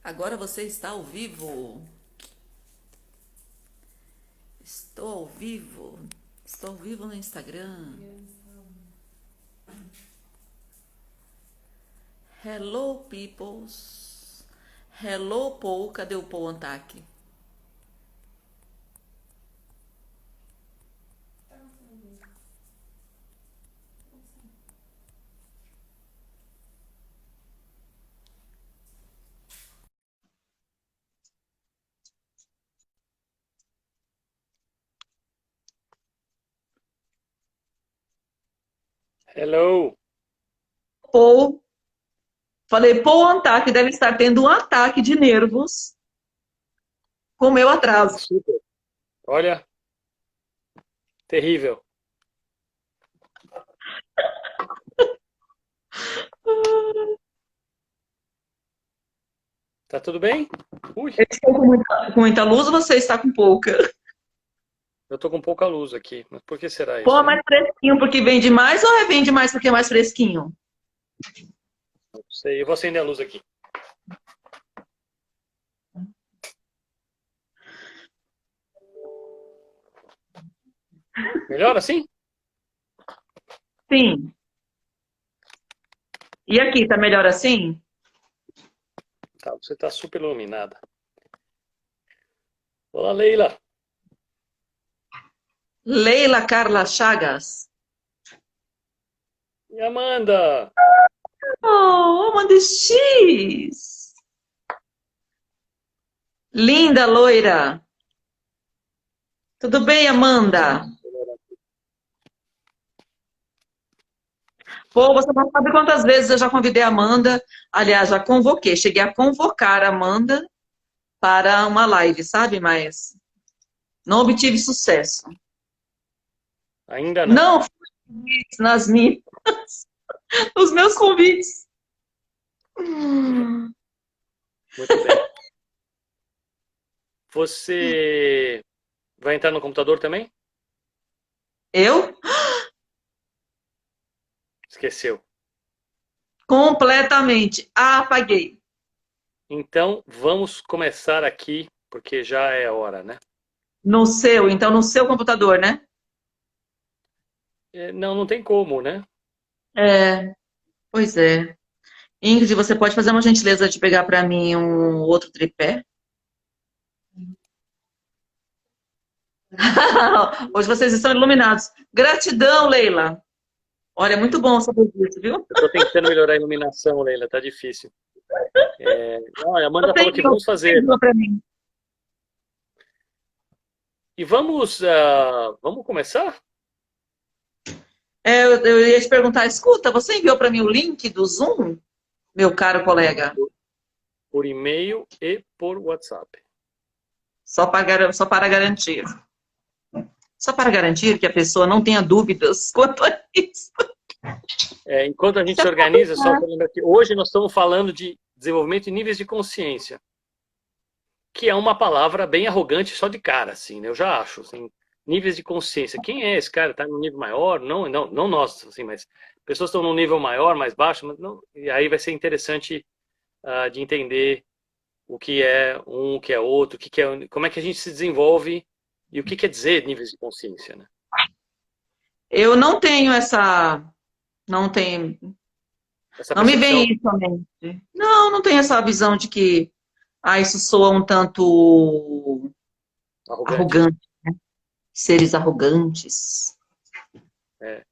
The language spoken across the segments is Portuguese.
Agora você está ao vivo. Estou ao vivo. Estou ao vivo no Instagram. Hello, peoples. Hello, Paul. Cadê o Paul Antac? Hello. Paul, falei, Paul Antac deve estar tendo um ataque de nervos com o meu atraso. Super. Olha, terrível. Tá tudo bem? Ui, Eu estou com muita luz ou você está com pouca? eu tô com pouca luz aqui. Mas por que será Pô, isso, mais hein? fresquinho porque vende mais ou vende mais porque é mais fresquinho? Não sei. Eu vou acender a luz aqui. Melhor assim? Sim. E aqui, tá melhor assim? Tá, você tá super iluminada. Olá, Leila. Leila Carla Chagas. E Amanda. Oh, Amanda X. Linda loira. Tudo bem, Amanda? Pô, você não sabe quantas vezes eu já convidei a Amanda. Aliás, já convoquei. Cheguei a convocar a Amanda para uma live, sabe? Mas não obtive sucesso. Ainda não. Não fui nas minhas, nos meus convites. Muito bem. Você vai entrar no computador também? Eu? Esqueceu. Completamente apaguei. Então, vamos começar aqui, porque já é hora, né? No seu, então no seu computador, né? Não, não tem como, né? É, pois é. Ingrid, você pode fazer uma gentileza de pegar para mim um outro tripé? Hoje vocês estão iluminados. Gratidão, Leila. Olha, é muito bom saber disso, viu? Eu tô tentando melhorar a iluminação, Leila, tá difícil. Olha, a Amanda falou que vamos Você fazer. enviou para mim. E vamos começar? Eu ia te perguntar, escuta, você enviou para mim o link do Zoom, meu caro colega? Por e-mail e por WhatsApp. Só para garantir. Só para garantir que a pessoa não tenha dúvidas quanto a isso. Enquanto a gente Se se organiza, só acontecer. para lembrar que hoje nós estamos falando de desenvolvimento de níveis de consciência, que é uma palavra bem arrogante só de cara, assim, né? Eu já acho, assim, níveis de consciência. Quem é esse cara? Está no nível maior? Não, não, não nós, assim, mas pessoas estão num nível maior, mais baixo, mas não, e aí vai ser interessante de entender o que é um, o que é outro, como é que a gente se desenvolve e o que quer dizer níveis de consciência, né? Eu não tenho essa. Não tenho. Essa Não me vem percepção isso à mente. Não, não tenho essa visão de que isso soa um tanto arrogante. arrogante, seres arrogantes. É.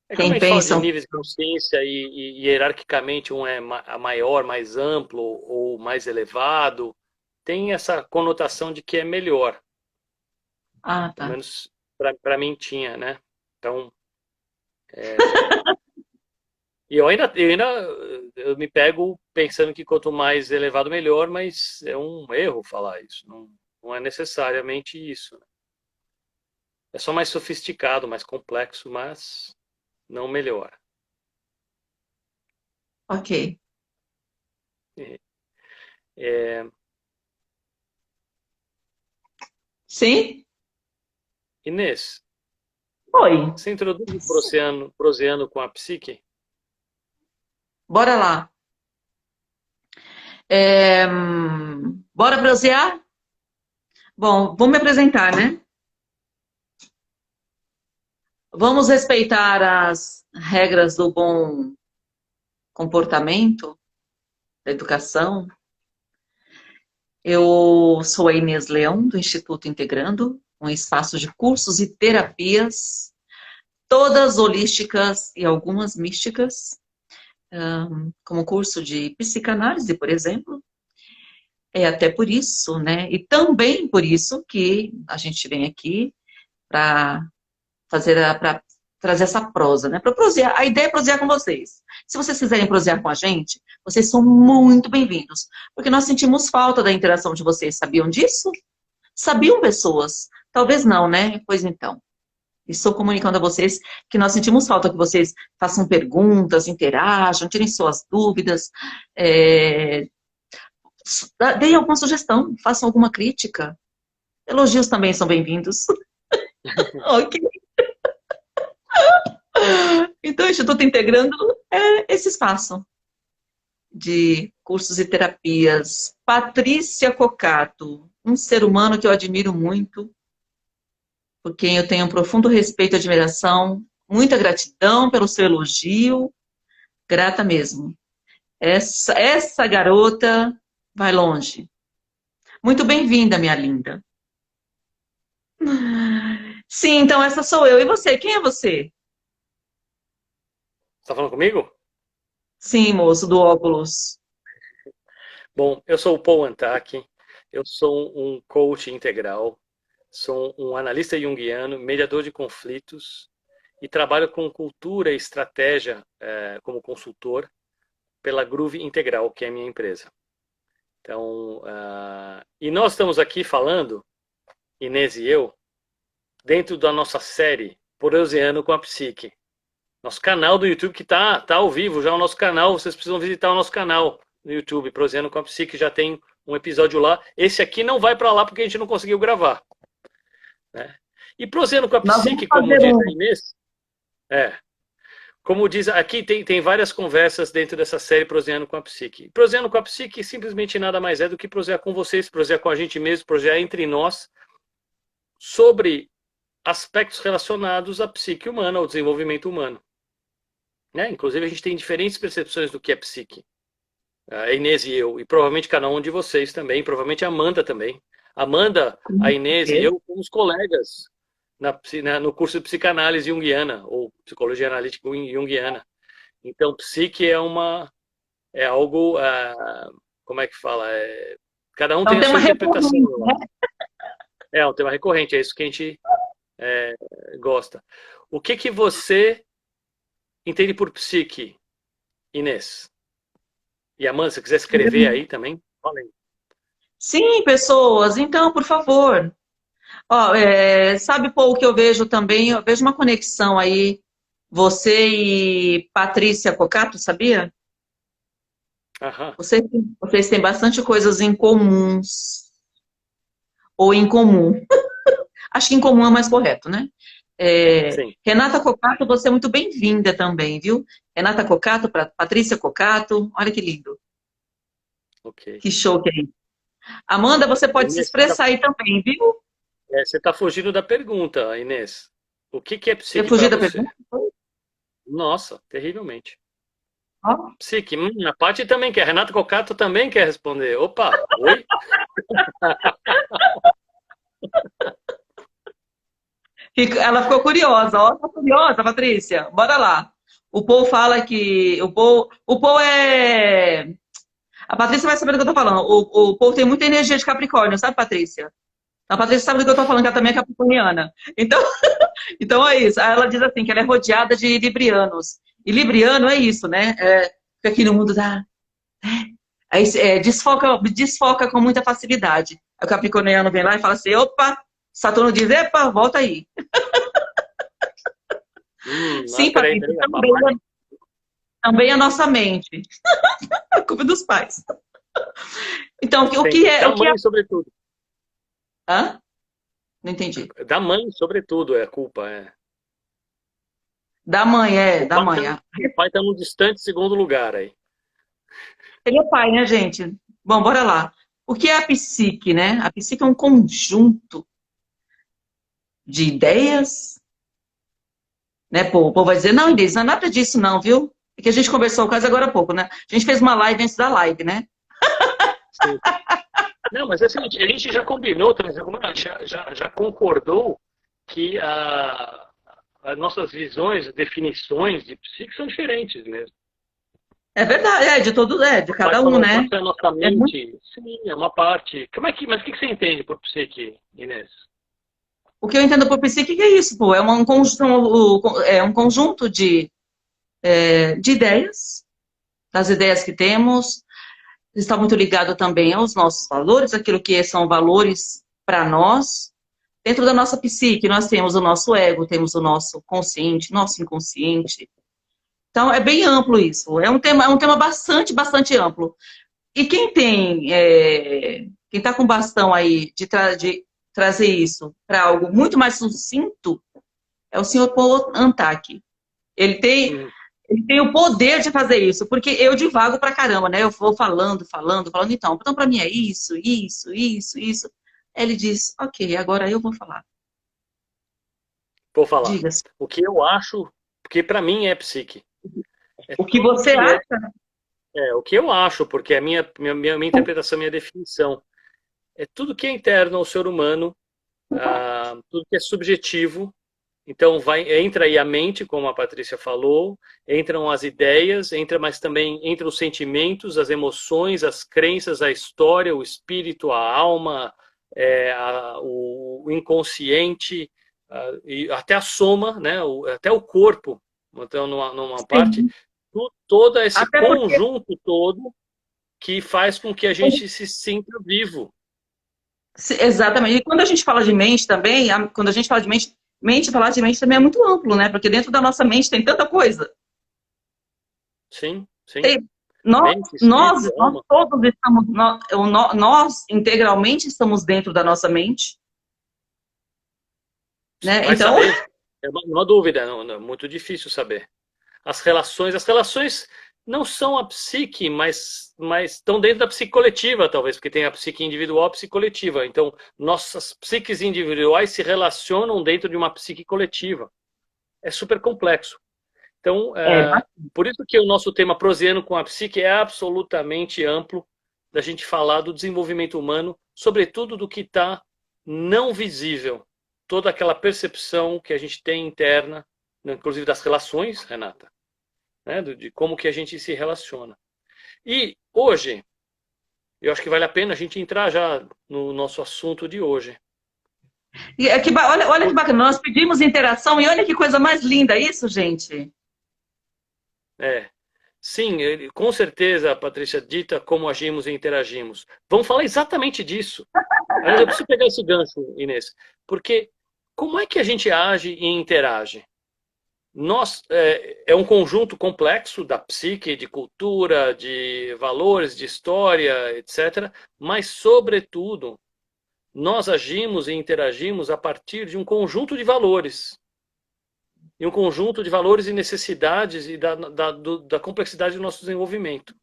Quando a Quem gente fala de pensam. níveis de consciência e hierarquicamente um é maior, mais amplo ou mais elevado, tem essa conotação de que é melhor. Ah, Pelo tá. menos para mim tinha, né? Então, é, e eu me pego pensando que quanto mais elevado, melhor, mas é um erro falar isso. Não, não é necessariamente isso, né? É só mais sofisticado, mais complexo, mas não melhor. Ok. É, é, Sim? Inês, Oi. você introduz o proseano com a psique? Bora lá. Bora prosear? Bom, vou me apresentar, né? Vamos respeitar as regras do bom comportamento, da educação. Eu sou a Inês Leão, do Instituto Integrando, um espaço de cursos e terapias, todas holísticas e algumas místicas, como curso de psicanálise, por exemplo. É até por isso, né? E também por isso que a gente vem aqui para para trazer essa prosa, né? Para prosear. A ideia é prosear com vocês. Se vocês quiserem prosear com a gente, vocês são muito bem-vindos, porque nós sentimos falta da interação de vocês. Sabiam disso? Sabiam, pessoas? Talvez não, né? Pois então. Estou comunicando a vocês que nós sentimos falta que vocês façam perguntas, interajam, tirem suas dúvidas, deem alguma sugestão, façam alguma crítica. Elogios também são bem-vindos. Ok. Então, o Instituto Integrando é esse espaço de cursos e terapias. Patrícia Cocato, um ser humano que eu admiro muito, por quem eu tenho um profundo respeito e admiração, muita gratidão pelo seu elogio, grata mesmo. Essa garota vai longe. Muito bem-vinda, minha linda. Sim, então essa sou eu. E você? Quem é você? Tá falando comigo? Sim, moço, do óculos. Bom, eu sou o Paul Antak, eu sou um coach integral, sou um analista junguiano, mediador de conflitos e trabalho com cultura e estratégia como consultor pela Groove Integral, que é a minha empresa. Então, e nós estamos aqui falando, Inês e eu, dentro da nossa série Proseando com a Psique. Nosso canal do YouTube que tá ao vivo já, o nosso canal, vocês precisam visitar o nosso canal no YouTube, Proseando com a Psique, já tem um episódio lá. Esse aqui não vai para lá porque a gente não conseguiu gravar. Né? E Proseando com a Psique, como diz a Inês, como diz, aqui tem várias conversas dentro dessa série Proseando com a Psique. Proseando com a Psique simplesmente nada mais é do que prosear com vocês, prosear com a gente mesmo, prosear entre nós, sobre aspectos relacionados à psique humana, ao desenvolvimento humano. Né? Inclusive, a gente tem diferentes percepções do que é psique. A Inês e eu, e provavelmente cada um de vocês também, provavelmente a Amanda também. Amanda, a Inês e eu somos colegas no curso de psicanálise junguiana, ou psicologia analítica junguiana. Então, psique é algo, como é que fala? Cada um tem a sua interpretação. É um tema recorrente, é isso que a gente gosta. O que você entende por psique, Inês? E Amanda, se quiser escrever aí também, fala aí. Sim, pessoas, então, por favor. Ó, sabe, Paul, o que eu vejo também? Eu vejo uma conexão aí, você e Patrícia Cocato, sabia? Aham. Vocês têm bastante coisas em comuns. Ou em comum. Acho que em comum é mais correto, né? Renata Cocato, você é muito bem-vinda também, viu? Renata Cocato, Patrícia Cocato, olha que lindo. Okay. Que show que é isso. Amanda, você pode se expressar aí também, viu? Você está fugindo da pergunta, Inês. O que é psique para você? Pergunta? Nossa, terrivelmente. Oh. Psique, a Paty também quer, a Renata Cocato também quer responder. Opa, oi? Ela ficou curiosa, ó, tá curiosa, Patrícia? Bora lá. O Paul fala que... O Paul é... A Patrícia vai saber do que eu tô falando. O Paul tem muita energia de Capricórnio, sabe, Patrícia? A Patrícia sabe do que eu tô falando, que ela também é capricorniana. Então é isso. Ela diz assim, que ela é rodeada de librianos. E libriano é isso, né? Fica aqui no mundo da... Aí desfoca com muita facilidade. Aí o capricorniano vem lá e fala assim, opa, Saturno diz, epa, volta aí. Sim, Patrícia, também a nossa mente. A culpa dos pais. Então, o que é... Da mãe, sobretudo. Hã? Não entendi. Da mãe, sobretudo, é a culpa, Da mãe, da mãe. O pai está num distante segundo lugar aí. Ele é pai, né, gente? Bom, bora lá. O que é a psique, né? A psique é um conjunto de ideias, né? Pô, o povo vai dizer, não, Inês, não é nada disso não, viu? É que a gente conversou quase agora há pouco, né? A gente fez uma live antes da live, né? Sim. Não, mas é o seguinte, a gente já combinou, já concordou que as nossas visões, definições de psique são diferentes mesmo. É verdade, de cada um, Pode né? ser a nossa É muito... mente, sim, é uma parte. Mas o que você entende por psique, Inês? O que eu entendo por psique é isso, pô. É um conjunto de ideias, das ideias que temos. Está muito ligado também aos nossos valores, aquilo que são valores para nós. Dentro da nossa psique, nós temos o nosso ego, temos o nosso consciente, nosso inconsciente. Então, é bem amplo isso. É um tema bastante amplo. E quem está com bastão aí de trazer isso para algo muito mais sucinto é o senhor Paul Antak. Ele tem, Hum. ele tem o poder de fazer isso, porque eu divago pra caramba, né? Eu vou falando, então para mim é isso. Aí ele diz, ok, agora eu vou falar. Vou falar. Diga. O que eu acho, porque para mim é psique. É O que tudo você que acha? o que eu acho, porque é a minha interpretação, minha definição. É tudo que é interno ao ser humano, tudo que é subjetivo. Então entra aí a mente, como a Patrícia falou, entram as ideias, mas também entram os sentimentos, as emoções, as crenças, a história, o espírito, a alma, o inconsciente, e até a soma, né? Até o corpo, então numa parte, todo esse Até porque, conjunto todo que faz com que a gente se sinta vivo. exatamente. E quando a gente fala de mente também, quando a gente fala de mente, falar de mente também é muito amplo, né? Porque dentro da nossa mente tem tanta coisa. Sim, sim. Nós, Mente, nós, espírito, nós alma. todos estamos, nós integralmente estamos dentro da nossa mente, né? Vai Então, saber. É uma dúvida, não, é muito difícil saber. As relações não são a psique, mas estão dentro da psique coletiva, talvez, porque tem a psique individual e a psique coletiva. Então, nossas psiques individuais se relacionam dentro de uma psique coletiva. É super complexo. Então, por isso que o nosso tema Prosiano com a psique é absolutamente amplo, da gente falar do desenvolvimento humano, sobretudo do que está não visível. Toda aquela percepção que a gente tem interna, inclusive das relações, Renata, né, de como que a gente se relaciona. E hoje, eu acho que vale a pena a gente entrar já no nosso assunto de hoje. olha que bacana, nós pedimos interação e olha que coisa mais linda isso, gente. Sim, com certeza, Patrícia, dita como agimos e interagimos. Vamos falar exatamente disso. Aliás, eu preciso pegar esse gancho, Inês, porque como é que a gente age e interage? É um conjunto complexo da psique, de cultura, de valores, de história, etc. Mas, sobretudo, nós agimos e interagimos a partir de um conjunto de valores. E um conjunto de valores e necessidades e da complexidade do nosso desenvolvimento.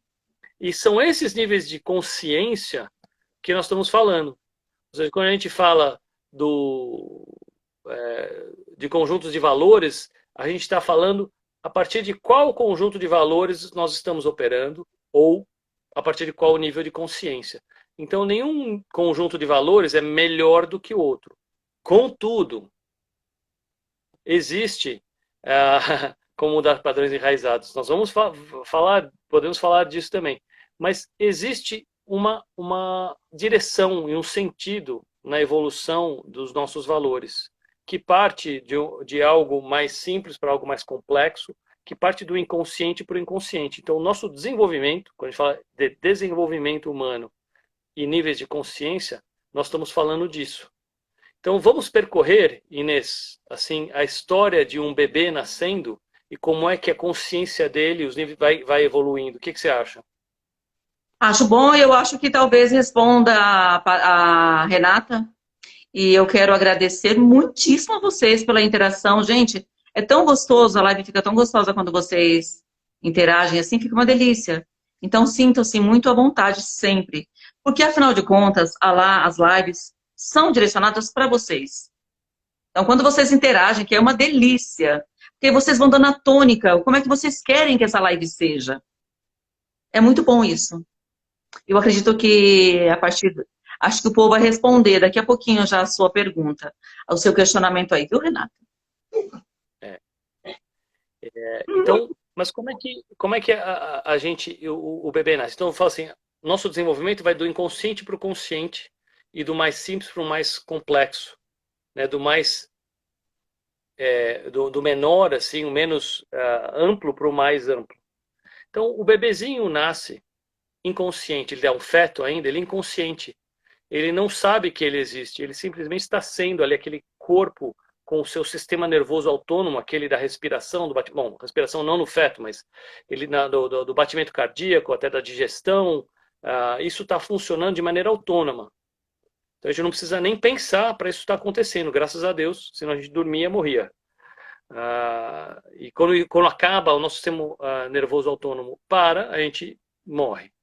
E são esses níveis de consciência que nós estamos falando. Ou seja, quando a gente fala de conjuntos de valores, a gente está falando a partir de qual conjunto de valores nós estamos operando ou a partir de qual nível de consciência. Então, nenhum conjunto de valores é melhor do que o outro. Contudo, existe, como mudar padrões enraizados. Nós vamos podemos falar disso também. Mas existe uma direção e um sentido na evolução dos nossos valores, que parte de algo mais simples para algo mais complexo, que parte do inconsciente para o inconsciente. Então, o nosso desenvolvimento, quando a gente fala de desenvolvimento humano e níveis de consciência, nós estamos falando disso. Então, vamos percorrer, Inês, assim, a história de um bebê nascendo e como é que a consciência dele, os níveis vai evoluindo. O que você acha? Acho bom e eu acho que talvez responda a Renata. E eu quero agradecer muitíssimo a vocês pela interação. Gente, é tão gostoso, a live fica tão gostosa quando vocês interagem assim, fica uma delícia. Então, sintam-se muito à vontade sempre. Porque, afinal de contas, as lives são direcionadas para vocês. Então, quando vocês interagem, que é uma delícia, porque vocês vão dando a tônica, como é que vocês querem que essa live seja. É muito bom isso. Eu acredito que, acho que o povo vai responder daqui a pouquinho já a sua pergunta, o seu questionamento aí, viu, Renata? É. Então, mas como é que a gente, o bebê nasce? Então, eu falo assim, nosso desenvolvimento vai do inconsciente para o consciente e do mais simples para o mais complexo, né? Do mais do menor, assim, o menos amplo para o mais amplo. Então, o bebezinho nasce inconsciente, ele é um feto ainda, ele é inconsciente. Ele não sabe que ele existe, ele simplesmente está sendo ali aquele corpo com o seu sistema nervoso autônomo, aquele da respiração, bom, respiração não no feto, mas ele do batimento cardíaco, até da digestão, isso está funcionando de maneira autônoma. Então a gente não precisa nem pensar para isso estar acontecendo, graças a Deus, senão a gente dormia e morria. E quando acaba o nosso sistema nervoso autônomo a gente morre.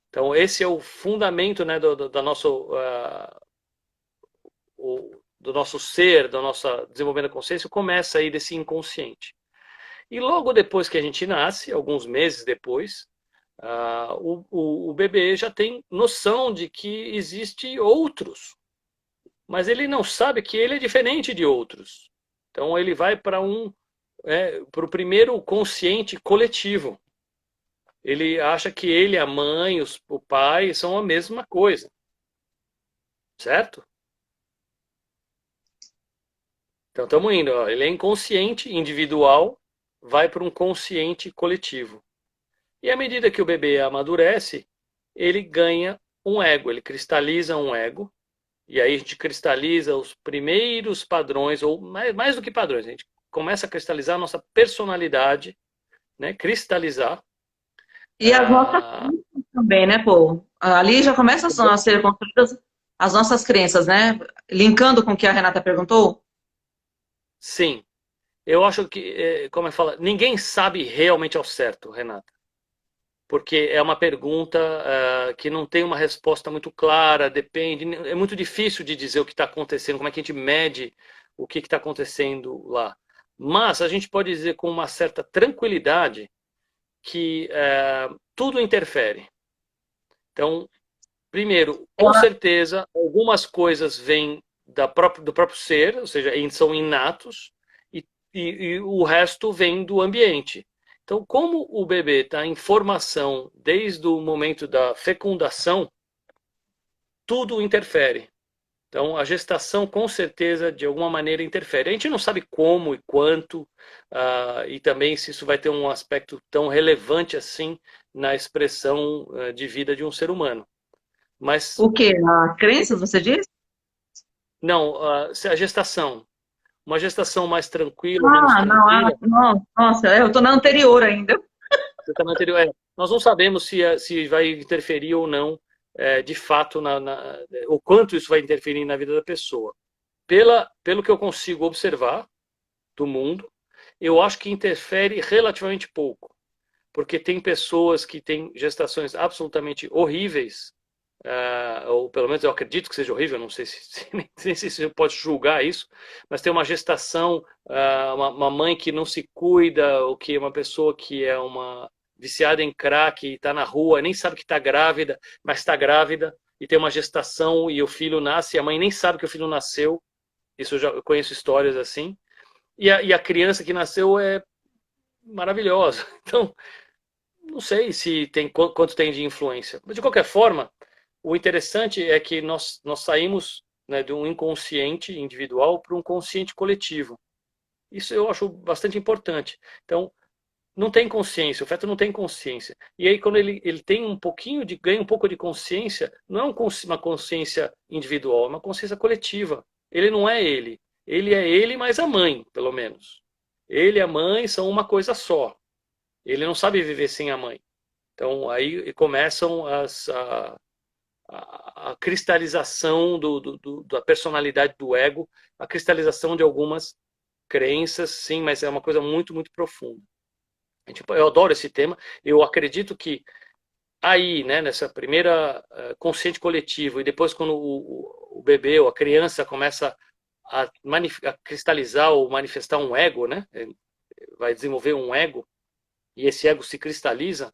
Então esse é o fundamento, né, do nosso ser, do nosso desenvolvimento da consciência, começa aí desse inconsciente. E logo depois que a gente nasce, alguns meses depois, o bebê já tem noção de que existe outros, mas ele não sabe que ele é diferente de outros. Então ele vai para o primeiro consciente coletivo. Ele acha que ele, a mãe, o pai são a mesma coisa. Certo? Então estamos indo. Ó. Ele é inconsciente individual, vai para um consciente coletivo. E à medida que o bebê amadurece, ele ganha um ego, ele cristaliza um ego. E aí a gente cristaliza os primeiros padrões, ou mais do que padrões, a gente começa a cristalizar a nossa personalidade, né? Cristalizar. E as nossas crenças também, né, pô? Ali já começam a ser construídas as nossas crenças, né? Linkando com o que a Renata perguntou. Sim. Eu acho que, como eu falo, ninguém sabe realmente ao certo, Renata. Porque é uma pergunta que não tem uma resposta muito clara, depende. É muito difícil de dizer o que está acontecendo, como é que a gente mede o que está acontecendo lá. Mas a gente pode dizer com uma certa tranquilidade que tudo interfere. Então, primeiro, com certeza, algumas coisas vêm do próprio ser, ou seja, são inatos, e o resto vem do ambiente. Então, como o bebê está em formação desde o momento da fecundação, tudo interfere. Então, a gestação, com certeza, de alguma maneira, interfere. A gente não sabe como e quanto, e também se isso vai ter um aspecto tão relevante assim na expressão de vida de um ser humano. Mas, o quê? As crenças, você diz? não, a gestação. Uma gestação mais tranquila, menos tranquila. Não, nossa, eu estou na anterior ainda. Você tá na anterior. Nós não sabemos se vai interferir ou não, de fato, o quanto isso vai interferir na vida da pessoa. Pelo que eu consigo observar do mundo, eu acho que interfere relativamente pouco. Porque tem pessoas que têm gestações absolutamente horríveis, ou pelo menos eu acredito que seja horrível, não sei nem sei se você pode julgar isso, mas tem uma gestação, uma mãe que não se cuida, ou que é uma pessoa que é uma viciada em crack, está na rua, nem sabe que está grávida, mas está grávida, e tem uma gestação e o filho nasce, e a mãe nem sabe que o filho nasceu. Isso eu conheço histórias assim. E a criança que nasceu é maravilhosa. Então, não sei se tem quanto tem de influência. Mas, de qualquer forma, o interessante é que nós saímos, né, de um inconsciente individual para um consciente coletivo. Isso eu acho bastante importante. Então, não tem consciência, o feto não tem consciência. E aí, quando ele tem ganha um pouco de consciência, não é uma consciência individual, é uma consciência coletiva. Ele não é ele. Ele é ele mais a mãe, pelo menos. Ele e a mãe são uma coisa só. Ele não sabe viver sem a mãe. Então, aí começam a cristalização da personalidade do ego, a cristalização de algumas crenças, sim, mas é uma coisa muito, muito profunda. Eu adoro esse tema. Eu acredito que aí, né, nessa primeira consciente coletivo, e depois quando o bebê ou a criança começa a cristalizar ou manifestar um ego, né, vai desenvolver um ego, e esse ego se cristaliza,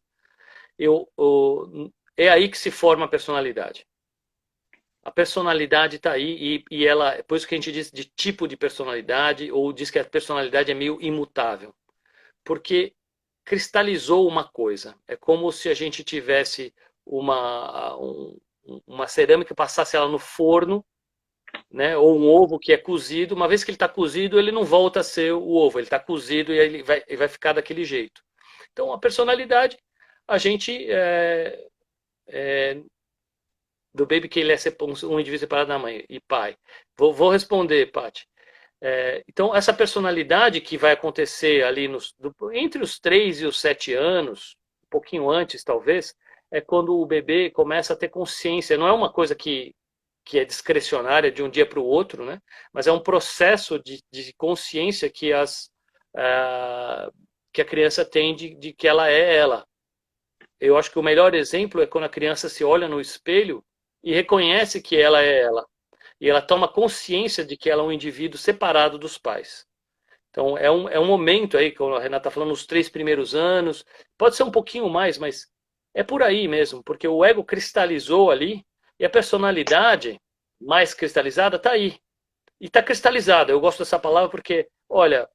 é aí que se forma a personalidade. A personalidade está aí e ela, por isso que a gente diz de tipo de personalidade, ou diz que a personalidade é meio imutável. Porque cristalizou uma coisa. É como se a gente tivesse uma cerâmica, passasse ela no forno, né? Ou um ovo que é cozido. Uma vez que ele está cozido, ele não volta a ser o ovo. Ele está cozido e ele vai ficar daquele jeito. Então, a personalidade, a gente do baby que ele é um indivíduo separado da mãe e pai. Vou responder, Paty. Então, essa personalidade que vai acontecer ali entre os 3 e os 7 anos, um pouquinho antes talvez, é quando o bebê começa a ter consciência. Não é uma coisa que é discricionária de um dia para o outro, né? Mas é um processo de consciência que a criança tem de que ela é ela. Eu acho que o melhor exemplo é quando a criança se olha no espelho e reconhece que ela é ela. E ela toma consciência de que ela é um indivíduo separado dos pais. Então, é um momento aí, como a Renata está falando, nos 3 primeiros anos, pode ser um pouquinho mais, mas é por aí mesmo, porque o ego cristalizou ali e a personalidade mais cristalizada está aí. E está cristalizada, eu gosto dessa palavra porque, olha,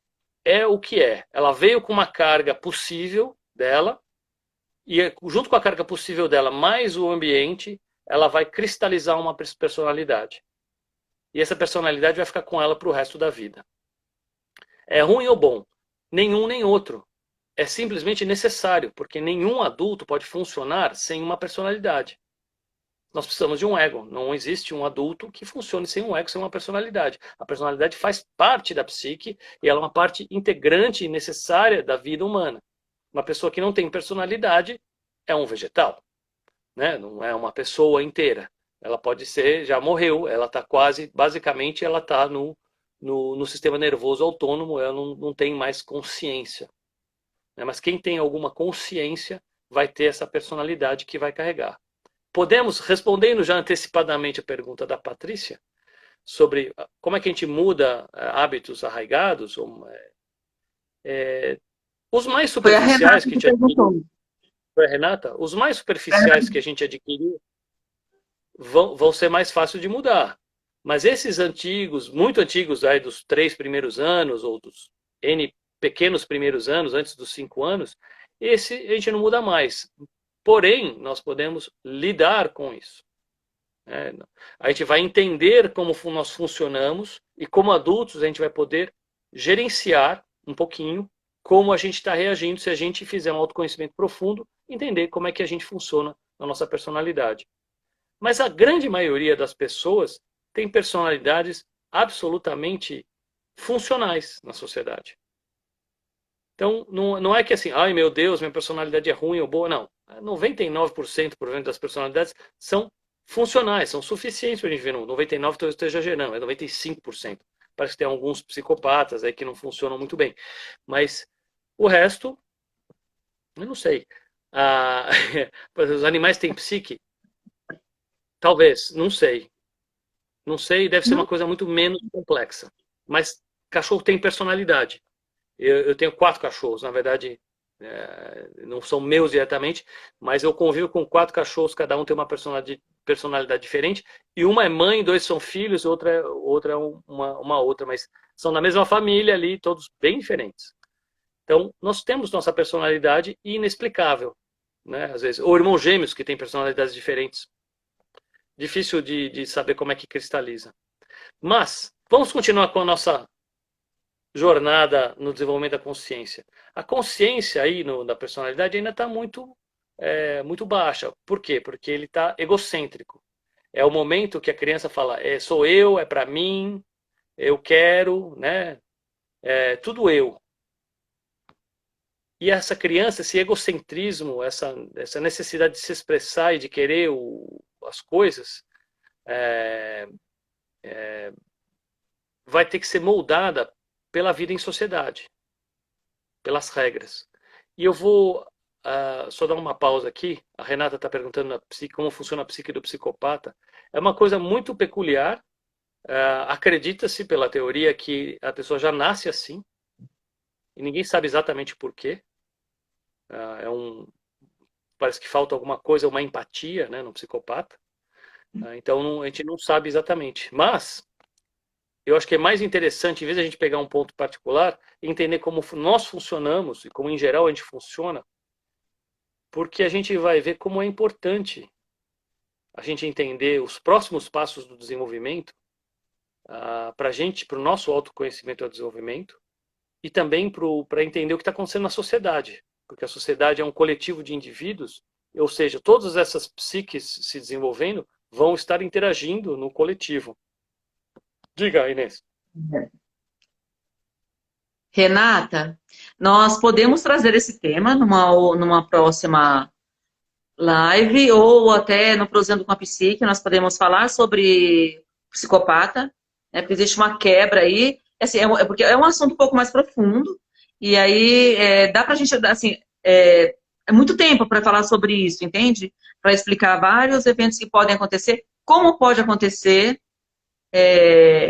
é o que é. Ela veio com uma carga possível dela, e junto com a carga possível dela, mais o ambiente, ela vai cristalizar uma personalidade. E essa personalidade vai ficar com ela para o resto da vida. É ruim ou bom? Nenhum nem outro. É simplesmente necessário, porque nenhum adulto pode funcionar sem uma personalidade. Nós precisamos de um ego. Não existe um adulto que funcione sem um ego, sem uma personalidade. A personalidade faz parte da psique e ela é uma parte integrante e necessária da vida humana. Uma pessoa que não tem personalidade é um vegetal, né? Não é uma pessoa inteira. Ela pode ser, já morreu, ela está quase, basicamente, ela está no sistema nervoso autônomo, ela não tem mais consciência. Né? Mas quem tem alguma consciência vai ter essa personalidade que vai carregar. Podemos, respondendo já antecipadamente a pergunta da Patrícia, sobre como é que a gente muda hábitos arraigados, os mais Foi a superficiais Renata que a que gente adquiriu, perguntou. foi a Renata? Os mais superficiais que a gente adquiriu vão ser mais fáceis de mudar. Mas esses antigos, muito antigos, aí dos 3 primeiros anos, ou dos N pequenos primeiros anos, antes dos 5 anos, esse a gente não muda mais. Porém, nós podemos lidar com isso. A gente vai entender como nós funcionamos e como adultos a gente vai poder gerenciar um pouquinho como a gente está reagindo se a gente fizer um autoconhecimento profundo, entender como é que a gente funciona na nossa personalidade. Mas a grande maioria das pessoas tem personalidades absolutamente funcionais na sociedade. Então, não é que assim, ai meu Deus, minha personalidade é ruim ou boa, não. 99% provavelmente das personalidades são funcionais, são suficientes para a gente ver. 99% eu estou exagerando, é 95%. Parece que tem alguns psicopatas aí que não funcionam muito bem. Mas o resto, eu não sei. Os animais têm psique? Talvez, não sei. Não sei, deve ser uma coisa muito menos complexa. Mas cachorro tem personalidade. Eu tenho 4 cachorros, na verdade, não são meus diretamente, mas eu convivo com 4 cachorros, cada um tem uma personalidade diferente, e uma é mãe, 2 são filhos, outra é uma outra, mas são da mesma família ali, todos bem diferentes. Então, nós temos nossa personalidade inexplicável, né? Às vezes, ou irmãos gêmeos que têm personalidades diferentes. Difícil de saber como é que cristaliza. Mas, vamos continuar com a nossa jornada no desenvolvimento da consciência. A consciência aí da personalidade ainda está muito baixa. Por quê? Porque ele está egocêntrico. É o momento que a criança fala, sou eu, é para mim, eu quero, né? Tudo eu. E essa criança, esse egocentrismo, essa necessidade de se expressar e de querer as coisas, vai ter que ser moldada pela vida em sociedade, pelas regras. E eu vou só dar uma pausa aqui. A Renata está perguntando como funciona a psique do psicopata. É uma coisa muito peculiar. Acredita-se pela teoria que a pessoa já nasce assim e ninguém sabe exatamente por quê. Parece que falta alguma coisa, uma empatia, né, no psicopata. Então a gente não sabe exatamente. Mas eu acho que é mais interessante, em vez de a gente pegar um ponto particular, entender como nós funcionamos e como em geral a gente funciona, porque a gente vai ver como é importante a gente entender os próximos passos do desenvolvimento para a gente, para o nosso autoconhecimento e desenvolvimento, e também para entender o que está acontecendo na sociedade, porque a sociedade é um coletivo de indivíduos, ou seja, todas essas psiques se desenvolvendo vão estar interagindo no coletivo. Diga, Inês. Renata, nós podemos trazer esse tema numa próxima live ou até no Prosendo com a Psique, nós podemos falar sobre psicopata, né, porque existe uma quebra aí, assim, porque é um assunto um pouco mais profundo, e aí dá pra gente, assim, é muito tempo para falar sobre isso, entende? Para explicar vários eventos que podem acontecer, como pode acontecer.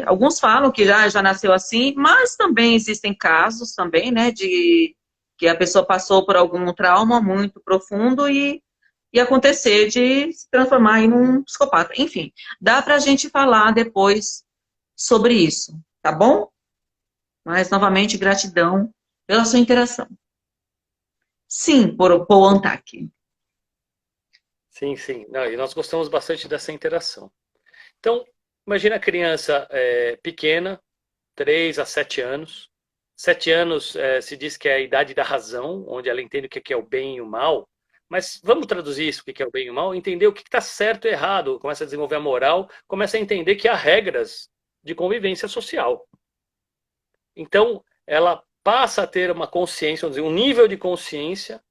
Alguns falam que já nasceu assim, mas também existem casos também, né, de que a pessoa passou por algum trauma muito profundo e acontecer de se transformar em um psicopata. Enfim, dá pra gente falar depois sobre isso, tá bom? Mas, novamente, gratidão pela sua interação. Sim, por Antac. Sim, sim. Não, e nós gostamos bastante dessa interação. Então, imagina a criança pequena, 3 a 7 anos. 7 anos se diz que é a idade da razão, onde ela entende o que é o bem e o mal. Mas vamos traduzir isso, o que é o bem e o mal, entender o que está certo e errado, começa a desenvolver a moral, começa a entender que há regras de convivência social. Então, ela passa a ter uma consciência, vamos dizer, um nível de consciência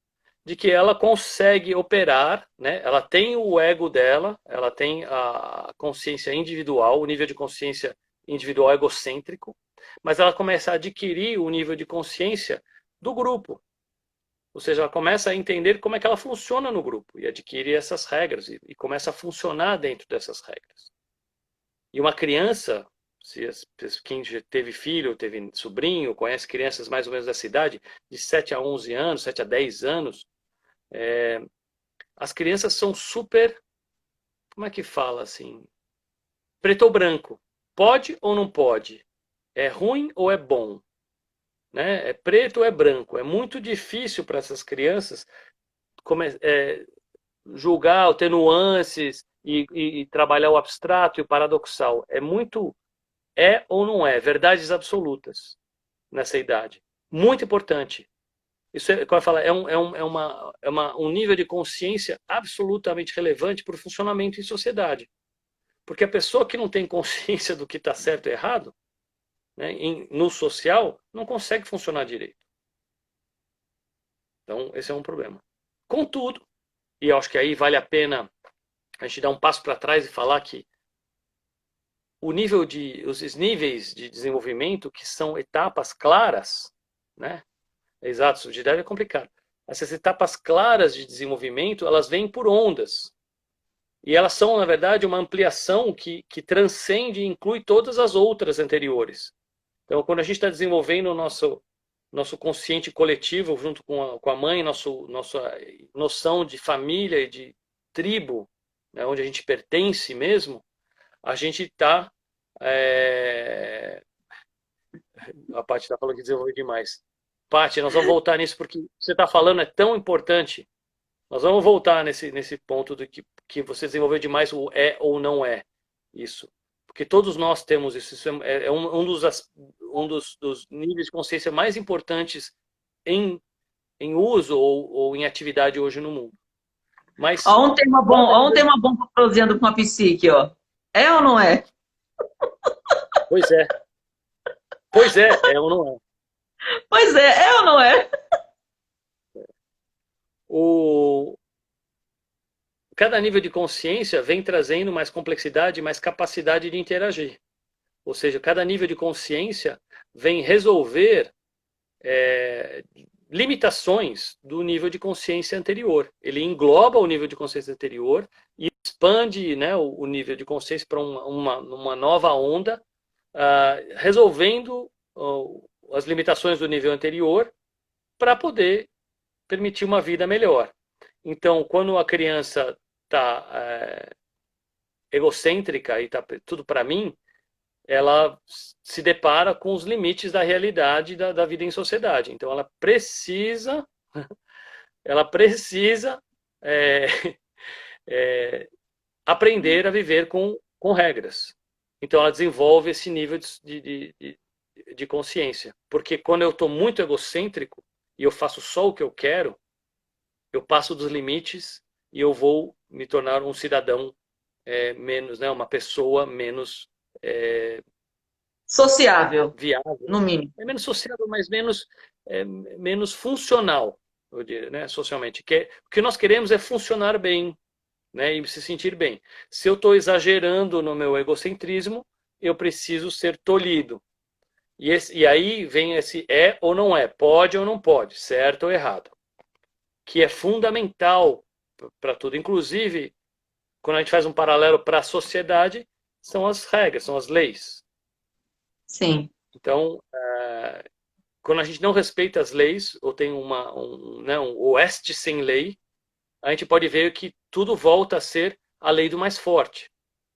de que ela consegue operar, né? Ela tem o ego dela, ela tem a consciência individual, o nível de consciência individual egocêntrico, mas ela começa a adquirir o nível de consciência do grupo. Ou seja, ela começa a entender como é que ela funciona no grupo e adquire essas regras e começa a funcionar dentro dessas regras. E uma criança, quem já teve filho, teve sobrinho, conhece crianças mais ou menos dessa idade, de 7 a 11 anos, 7 a 10 anos, as crianças são super, como é que fala assim, preto ou branco. Pode ou não pode? É ruim ou é bom? Né? É preto ou é branco? É muito difícil para essas crianças julgar, ter nuances e trabalhar o abstrato e o paradoxal. É ou não é, verdades absolutas nessa idade. Muito importante. Isso como eu falo, um nível de consciência absolutamente relevante para o funcionamento em sociedade. Porque a pessoa que não tem consciência do que está certo e errado, né, no social, não consegue funcionar direito. Então, esse é um problema. Contudo, e eu acho que aí vale a pena a gente dar um passo para trás e falar que os níveis de desenvolvimento, que são etapas claras, né? Exato, subsidiário é complicado. Essas etapas claras de desenvolvimento, elas vêm por ondas. E elas são, na verdade, uma ampliação que transcende e inclui todas as outras anteriores. Então, quando a gente está desenvolvendo o nosso consciente coletivo, junto com a mãe, nossa noção de família e de tribo, né, onde a gente pertence mesmo, a gente está... A Paty está falando que desenvolveu demais. Paty, nós vamos voltar nisso porque o que você está falando é tão importante. Nós vamos voltar nesse ponto do que você desenvolveu demais o é ou não é isso. Porque todos nós temos isso. Isso é um dos níveis de consciência mais importantes em uso ou em atividade hoje no mundo. Mas, Ó um tema bom para Prosendo com a Psique, ó. É ou não é? Pois é. Pois é ou não é? Pois é ou não é? Cada nível de consciência vem trazendo mais complexidade, mais capacidade de interagir. Ou seja, cada nível de consciência vem resolver limitações do nível de consciência anterior. Ele engloba o nível de consciência anterior e expande, né, o nível de consciência para uma nova onda, resolvendo as limitações do nível anterior para poder permitir uma vida melhor. Então, quando a criança está egocêntrica e está tudo para mim, ela se depara com os limites da realidade da vida em sociedade. Então, ela precisa é, é, aprender a viver com regras. Então, ela desenvolve esse nível de consciência. Porque quando eu estou muito egocêntrico e eu faço só o que eu quero, eu passo dos limites e eu vou me tornar um cidadão menos, né, uma pessoa menos Sociável, viável. no mínimo. É menos sociável, mas menos funcional, eu diria, né, socialmente. O que nós queremos é funcionar bem, né, e se sentir bem. Se eu estou exagerando no meu egocentrismo, eu preciso ser tolhido. E aí vem esse ou não é, pode ou não pode, certo ou errado, que é fundamental para tudo. Inclusive, quando a gente faz um paralelo para a sociedade, são as regras, são as leis. Sim. Então, quando a gente não respeita as leis, ou tem um oeste sem lei, a gente pode ver que tudo volta a ser a lei do mais forte.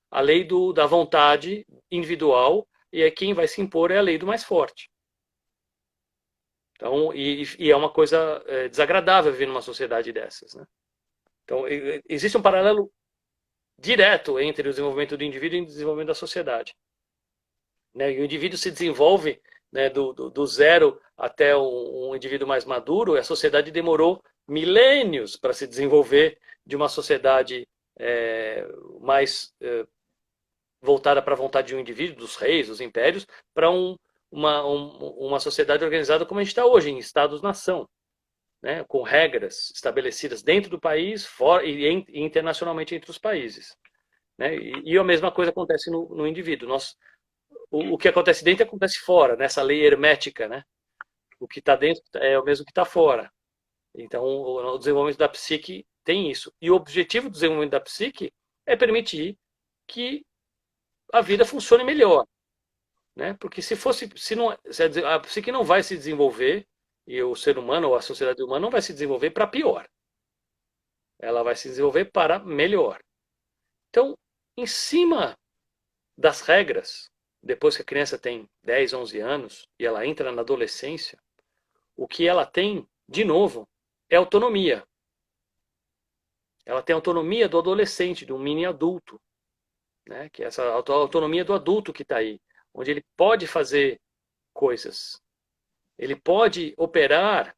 A lei da vontade individual, e quem vai se impor é a lei do mais forte. Então, e é uma coisa desagradável viver numa sociedade dessas, né? Então, existe um paralelo direto entre o desenvolvimento do indivíduo e o desenvolvimento da sociedade. Né? E o indivíduo se desenvolve, né, do zero até um indivíduo mais maduro, e a sociedade demorou milênios para se desenvolver de uma sociedade mais voltada para a vontade de um indivíduo, dos reis, dos impérios, para uma sociedade organizada como a gente está hoje, em estados-nação, né, com regras estabelecidas dentro do país fora, e internacionalmente entre os países. Né? E a mesma coisa acontece no indivíduo. O que acontece dentro acontece fora, nessa lei hermética. Né? O que está dentro é o mesmo que está fora. Então, o desenvolvimento da psique tem isso. E o objetivo do desenvolvimento da psique é permitir que a vida funcione melhor. Né? Porque se a psique não vai se desenvolver, e o ser humano ou a sociedade humana não vai se desenvolver para pior. Ela vai se desenvolver para melhor. Então, em cima das regras, depois que a criança tem 10, 11 anos e ela entra na adolescência, o que ela tem, de novo, é autonomia. Ela tem a autonomia do adolescente, do mini adulto. Né? Que é essa autonomia do adulto que está aí, onde ele pode fazer coisas. Ele pode operar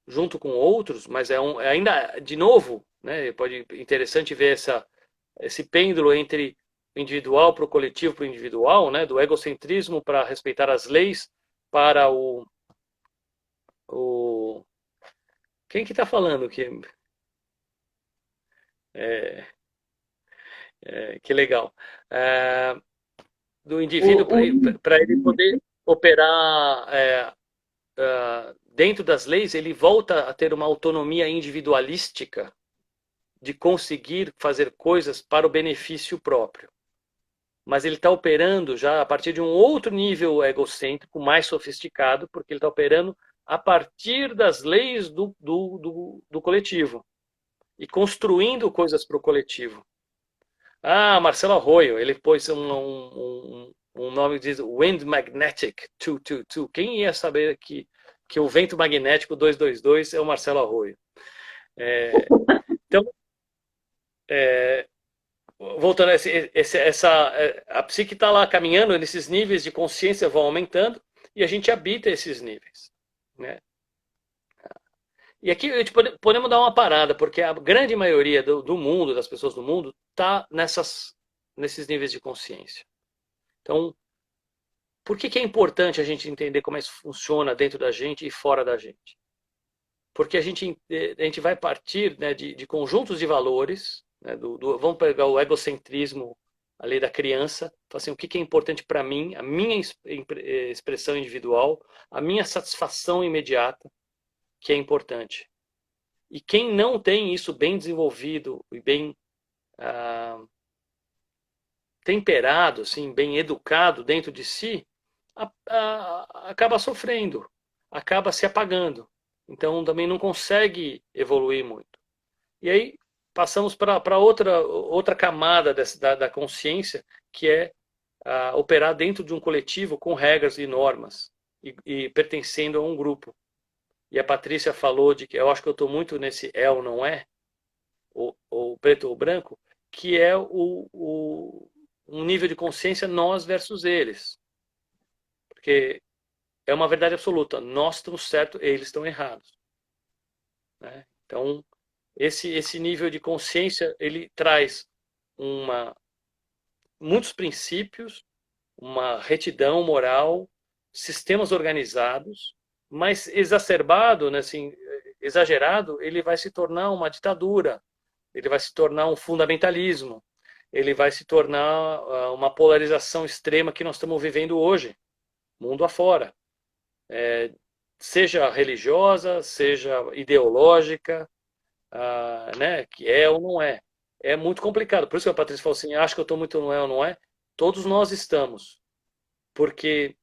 junto com outros, mas ainda, de novo, né, interessante ver esse pêndulo entre o individual para o coletivo para o individual, né, do egocentrismo para respeitar as leis, para quem que está falando que legal, do indivíduo para ele poder operar dentro das leis, ele volta a ter uma autonomia individualística de conseguir fazer coisas para o benefício próprio. Mas ele está operando já a partir de um outro nível egocêntrico, mais sofisticado, porque ele está operando a partir das leis do coletivo e construindo coisas para o coletivo. Marcelo Arroyo, ele pôs um nome que diz Wind Magnetic 222. Quem ia saber que o vento magnético 222 é o Marcelo Arroyo? Então, voltando a psique está lá caminhando, esses níveis de consciência vão aumentando e a gente habita esses níveis. Né? E aqui a gente podemos dar uma parada, porque a grande maioria do mundo, das pessoas do mundo, está nesses níveis de consciência. Então, por que é importante a gente entender como isso funciona dentro da gente e fora da gente? Porque a gente vai partir, né, de conjuntos de valores, né, vamos pegar o egocentrismo a lei da criança, fala assim, o que é importante para mim, a minha expressão individual, a minha satisfação imediata, que é importante. E quem não tem isso bem desenvolvido e bem temperado, assim, bem educado dentro de si, acaba sofrendo, acaba se apagando. Então também não consegue evoluir muito. E aí passamos para outra camada da consciência, que é operar dentro de um coletivo com regras e normas e pertencendo a um grupo. E a Patrícia falou de que eu acho que eu estou muito nesse é ou não é, ou preto ou branco, que é um nível de consciência nós versus eles. Porque é uma verdade absoluta. Nós estamos certos, eles estão errados. Né? Então, esse nível de consciência, ele traz muitos princípios, uma retidão moral, sistemas organizados, mas exacerbado, né, assim, exagerado, ele vai se tornar uma ditadura, ele vai se tornar um fundamentalismo, ele vai se tornar uma polarização extrema que nós estamos vivendo hoje, mundo afora. Seja religiosa, seja ideológica, né, que é ou não é. É muito complicado. Por isso que a Patrícia falou assim, acho que eu estou muito não é ou não é. Todos nós estamos. Porque,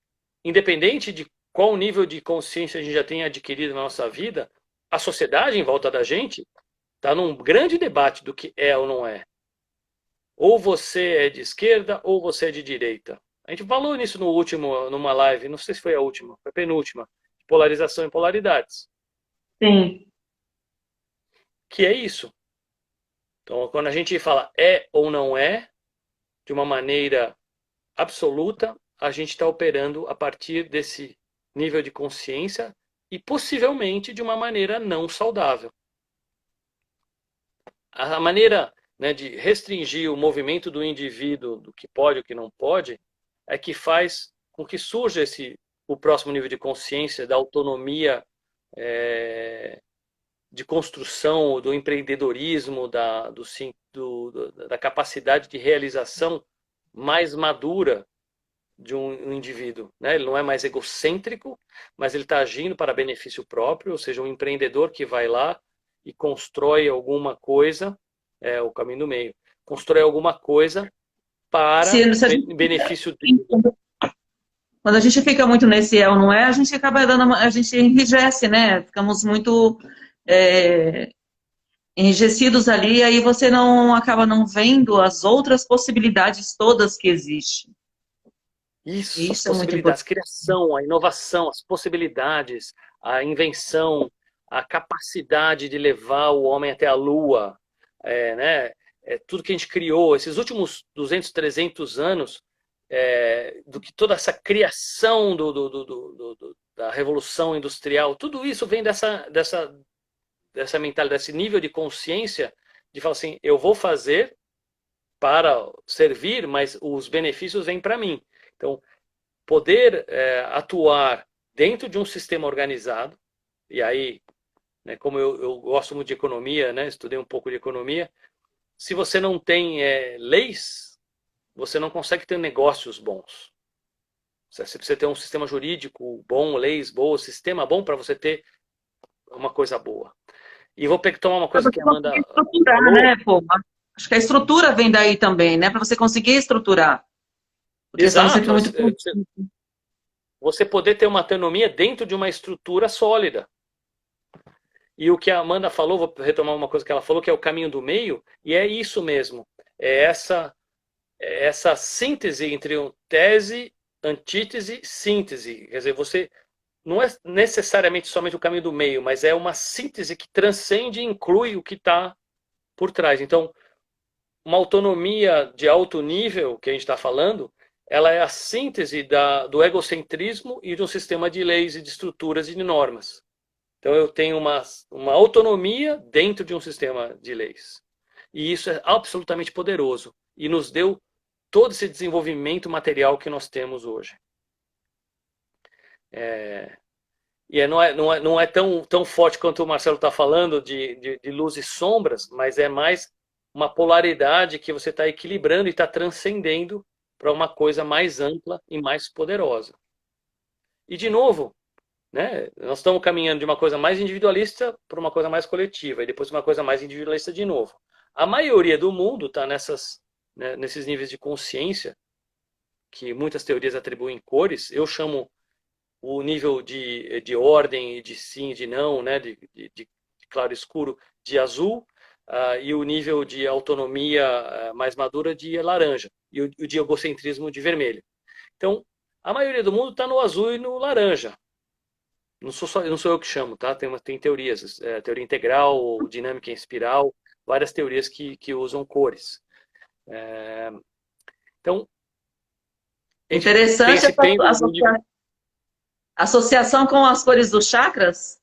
independente de qual nível de consciência a gente já tem adquirido na nossa vida, a sociedade em volta da gente está num grande debate do que é ou não é. Ou você é de esquerda ou você é de direita. A gente falou nisso numa live, não sei se foi a última, foi a penúltima, polarização e polaridades. Sim. Que é isso. Então, quando a gente fala é ou não é, de uma maneira absoluta, a gente está operando a partir desse nível de consciência e possivelmente de uma maneira não saudável. A maneira, né, de restringir o movimento do indivíduo, do que pode e o que não pode, é que faz com que surja o próximo nível de consciência da autonomia, de construção, do empreendedorismo, da capacidade de realização mais madura de um indivíduo. Né? Ele não é mais egocêntrico, mas ele está agindo para benefício próprio, ou seja, um empreendedor que vai lá e constrói alguma coisa, o caminho do meio, constrói alguma coisa para benefício dele. Quando a gente fica muito nesse é ou não é, a gente acaba a gente enrijece, né? Ficamos muito enrijecidos ali, aí você acaba não vendo as outras possibilidades todas que existem. Isso as possibilidades, a criação, a inovação, as possibilidades, a invenção, a capacidade de levar o homem até a Lua, né? Tudo que a gente criou, esses últimos 200, 300 anos, do que toda essa criação da Revolução Industrial, tudo isso vem dessa mentalidade, desse nível de consciência de falar assim, eu vou fazer para servir, mas os benefícios vêm para mim. Então, poder atuar dentro de um sistema organizado, e aí, né, como eu gosto muito de economia, né, estudei um pouco de economia, se você não tem leis, você não consegue ter negócios bons. Você precisa ter um sistema jurídico bom, leis boas, sistema bom para você ter uma coisa boa. E vou tomar uma coisa que a Amanda falou. Né, pô? Acho que a estrutura vem daí também, né? Para você conseguir estruturar. Porque exato. Você poder ter uma autonomia dentro de uma estrutura sólida. E o que a Amanda falou, vou retomar uma coisa que ela falou, que é o caminho do meio, e é isso mesmo. É essa síntese entre tese, antítese, síntese. Quer dizer, você não é necessariamente somente o caminho do meio, mas é uma síntese que transcende e inclui o que está por trás. Então, uma autonomia de alto nível, que a gente está falando, ela é a síntese do egocentrismo e de um sistema de leis e de estruturas e de normas. Então, eu tenho uma autonomia dentro de um sistema de leis. E isso é absolutamente poderoso. E nos deu todo esse desenvolvimento material que nós temos hoje. E não é tão forte quanto o Marcelo está falando de luz e sombras, mas é mais uma polaridade que você está equilibrando e está transcendendo para uma coisa mais ampla e mais poderosa. E, de novo, né, nós estamos caminhando de uma coisa mais individualista para uma coisa mais coletiva, e depois uma coisa mais individualista de novo. A maioria do mundo está nesses níveis de consciência, que muitas teorias atribuem cores. Eu chamo o nível de ordem, de sim e de não, né, de claro e escuro, de azul, e o nível de autonomia mais madura de laranja, e o de egocentrismo de vermelho. Então, a maioria do mundo está no azul e no laranja. Não sou eu que chamo, tá? Tem teorias, teoria integral, dinâmica em espiral, várias teorias que usam cores. Então, Interessante essa associação com as cores dos chakras?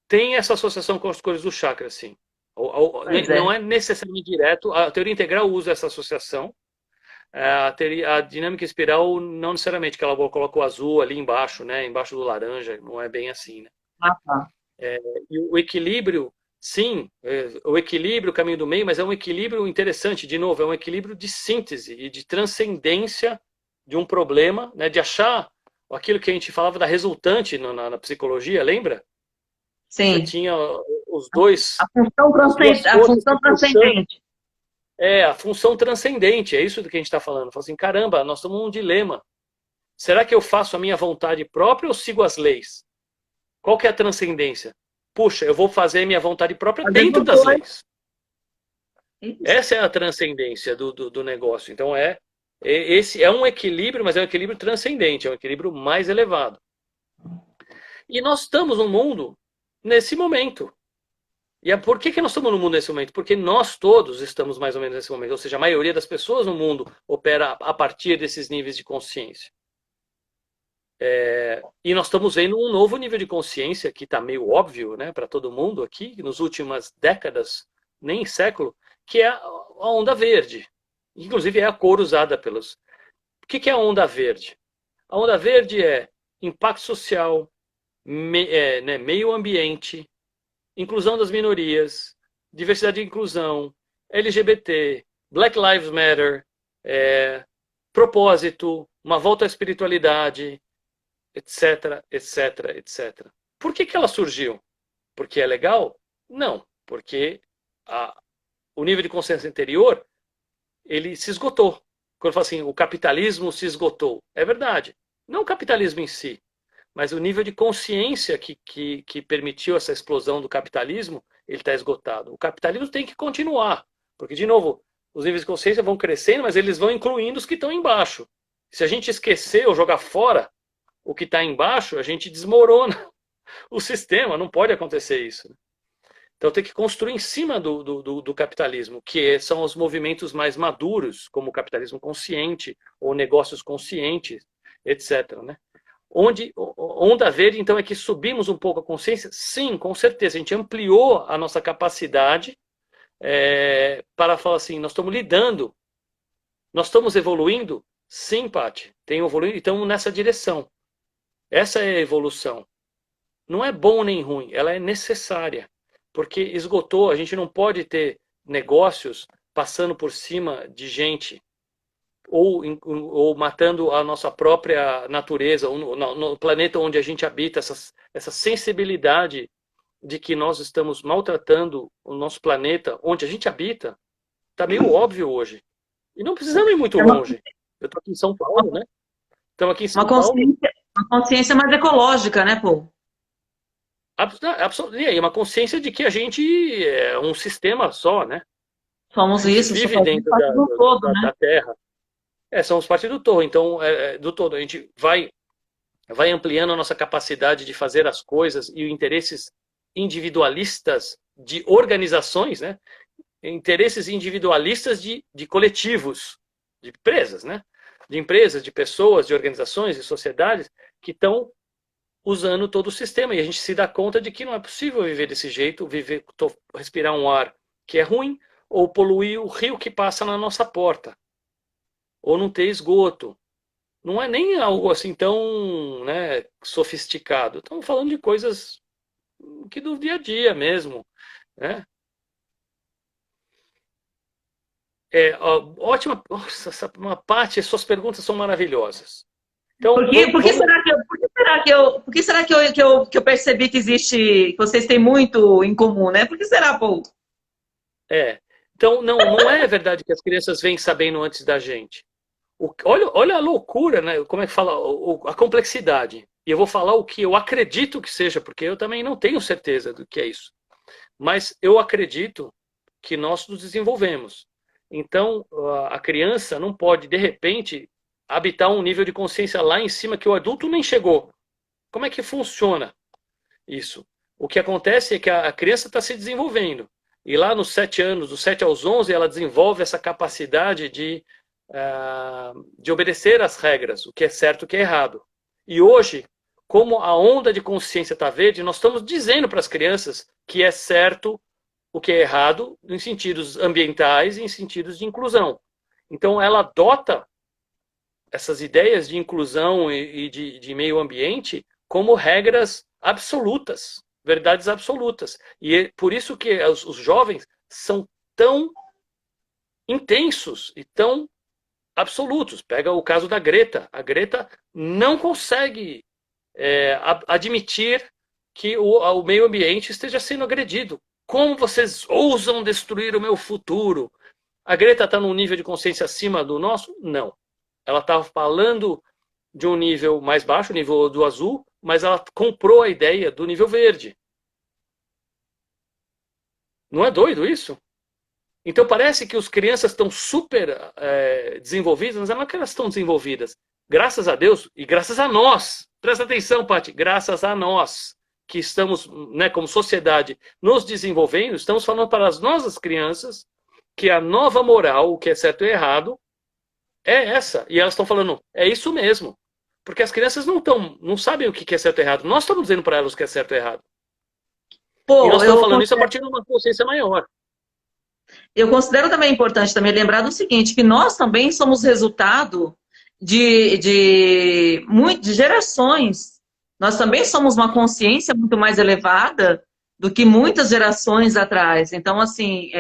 Tem essa associação com as cores do chakra, sim. Não é necessariamente direto. A teoria integral usa essa associação. A dinâmica espiral, não necessariamente, que ela coloca o azul ali embaixo, né? Embaixo do laranja. Não é bem assim, né? Tá. E o equilíbrio, sim, o equilíbrio, o caminho do meio, mas é um equilíbrio interessante, de novo, é um equilíbrio de síntese e de transcendência de um problema, né? De achar aquilo que a gente falava da resultante na psicologia, lembra? Sim. Você tinha os dois... A função transcendente. A função transcendente, é isso do que a gente está falando. Fala assim, caramba, nós estamos num dilema. Será que eu faço a minha vontade própria ou sigo as leis? Qual que é a transcendência? Puxa, eu vou fazer a minha vontade própria dentro das leis. Essa é a transcendência do negócio. Então, esse é um equilíbrio, mas é um equilíbrio transcendente, é um equilíbrio mais elevado. E nós estamos num mundo nesse momento. E por que nós estamos no mundo nesse momento? Porque nós todos estamos mais ou menos nesse momento. Ou seja, a maioria das pessoas no mundo opera a partir desses níveis de consciência. E nós estamos vendo um novo nível de consciência que está meio óbvio, né, para todo mundo aqui, nas últimas décadas, nem século, que é a onda verde. Inclusive é a cor usada pelos... O que é a onda verde? A onda verde é impacto social, meio ambiente, inclusão das minorias, diversidade e inclusão, LGBT, Black Lives Matter, propósito, uma volta à espiritualidade, etc, etc, etc. Por que ela surgiu? Porque é legal? Não, porque o nível de consciência anterior, ele se esgotou. Quando eu falo assim, o capitalismo se esgotou. É verdade. Não o capitalismo em si, mas o nível de consciência que permitiu essa explosão do capitalismo, ele está esgotado. O capitalismo tem que continuar, porque, de novo, os níveis de consciência vão crescendo, mas eles vão incluindo os que estão embaixo. Se a gente esquecer ou jogar fora o que está embaixo, a gente desmorona o sistema, não pode acontecer isso. Então tem que construir em cima do capitalismo, que são os movimentos mais maduros, como o capitalismo consciente, ou negócios conscientes, etc. Né? Onda verde, então, é que subimos um pouco a consciência? Sim, com certeza. A gente ampliou a nossa capacidade para falar assim, nós estamos lidando, nós estamos evoluindo? Sim, Paty, tem evoluindo e estamos nessa direção. Essa é a evolução. Não é bom nem ruim, ela é necessária. Porque esgotou, a gente não pode ter negócios passando por cima de gente ou matando a nossa própria natureza, no planeta onde a gente habita, essa sensibilidade de que nós estamos maltratando o nosso planeta onde a gente habita, está meio óbvio hoje. E não precisamos ir muito longe. Eu estou aqui em São Paulo, né? Estamos aqui em São Paulo. Uma consciência mais ecológica, né, Paul? E uma consciência de que a gente é um sistema só, né? Somos isso, vive dentro da Terra. Somos parte do todo. Então, do todo, a gente vai ampliando a nossa capacidade de fazer as coisas e os interesses individualistas de organizações, né? Interesses individualistas de coletivos, de empresas, né? De empresas, de pessoas, de organizações, de sociedades que estão usando todo o sistema. E a gente se dá conta de que não é possível viver desse jeito, respirar um ar que é ruim, ou poluir o rio que passa na nossa porta, ou não ter esgoto. Não é nem algo assim tão, né, sofisticado. Estamos falando de coisas que do dia a dia mesmo, né? Ótima, nossa, uma parte, suas perguntas são maravilhosas. Então, Por que será que eu percebi que existe, que vocês têm muito em comum, né? Por que será, Paul? é. Então, não é verdade que as crianças vêm sabendo antes da gente. Olha a loucura, né? Como é que fala? A complexidade. E eu vou falar o que eu acredito que seja, porque eu também não tenho certeza do que é isso. Mas eu acredito que nós nos desenvolvemos. Então, a criança não pode, de repente, habitar um nível de consciência lá em cima que o adulto nem chegou. Como é que funciona isso? O que acontece é que a criança está se desenvolvendo. E lá nos 7 anos, dos 7 aos 11, ela desenvolve essa capacidade de obedecer às regras, o que é certo e o que é errado. E hoje, como a onda de consciência está verde, nós estamos dizendo para as crianças que é certo o que é errado em sentidos ambientais e em sentidos de inclusão. Então, ela adota essas ideias de inclusão e de meio ambiente como regras absolutas, verdades absolutas. E é por isso que os jovens são tão intensos e tão absolutos. Pega o caso da Greta. A Greta não consegue admitir que o meio ambiente esteja sendo agredido. Como vocês ousam destruir o meu futuro? A Greta está num nível de consciência acima do nosso? Não. Ela está falando de um nível mais baixo, o nível do azul, mas ela comprou a ideia do nível verde. Não é doido isso? Então parece que as crianças estão super desenvolvidas, mas não é que elas estão desenvolvidas. Graças a Deus e graças a nós. Presta atenção, Paty. Graças a nós que estamos, né, como sociedade, nos desenvolvendo, estamos falando para as nossas crianças que a nova moral, o que é certo e errado, é essa. E elas estão falando, é isso mesmo. Porque as crianças não sabem o que é certo e errado. Nós estamos dizendo para elas o que é certo e errado. E nós estamos falando isso a partir de uma consciência maior. Eu considero também importante também lembrar do seguinte, que nós também somos resultado de gerações. Nós também somos uma consciência muito mais elevada do que muitas gerações atrás. Então, assim,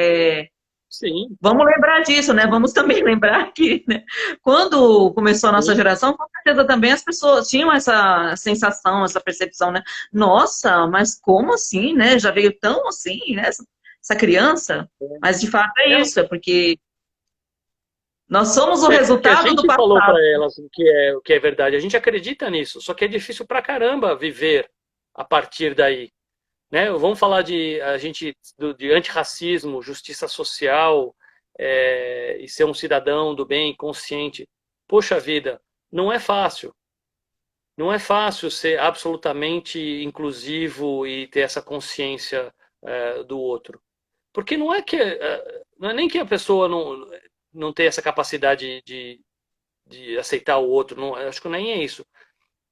Sim. vamos lembrar disso, né? Vamos também lembrar que, né, quando começou a nossa geração, com certeza também as pessoas tinham essa sensação, essa percepção, né? Nossa, mas como assim, né? Já veio tão assim, né? Essa criança? Mas de fato é isso, é porque nós somos o resultado do A gente falou passado. para elas o que é verdade. A gente acredita nisso, só que é difícil pra caramba viver a partir daí. Né? Vamos falar de antirracismo, justiça social, e ser um cidadão do bem, consciente. Poxa vida, não é fácil. Não é fácil ser absolutamente inclusivo e ter essa consciência do outro. Porque não é nem que a pessoa não tem essa capacidade de aceitar o outro, não, acho que nem é isso.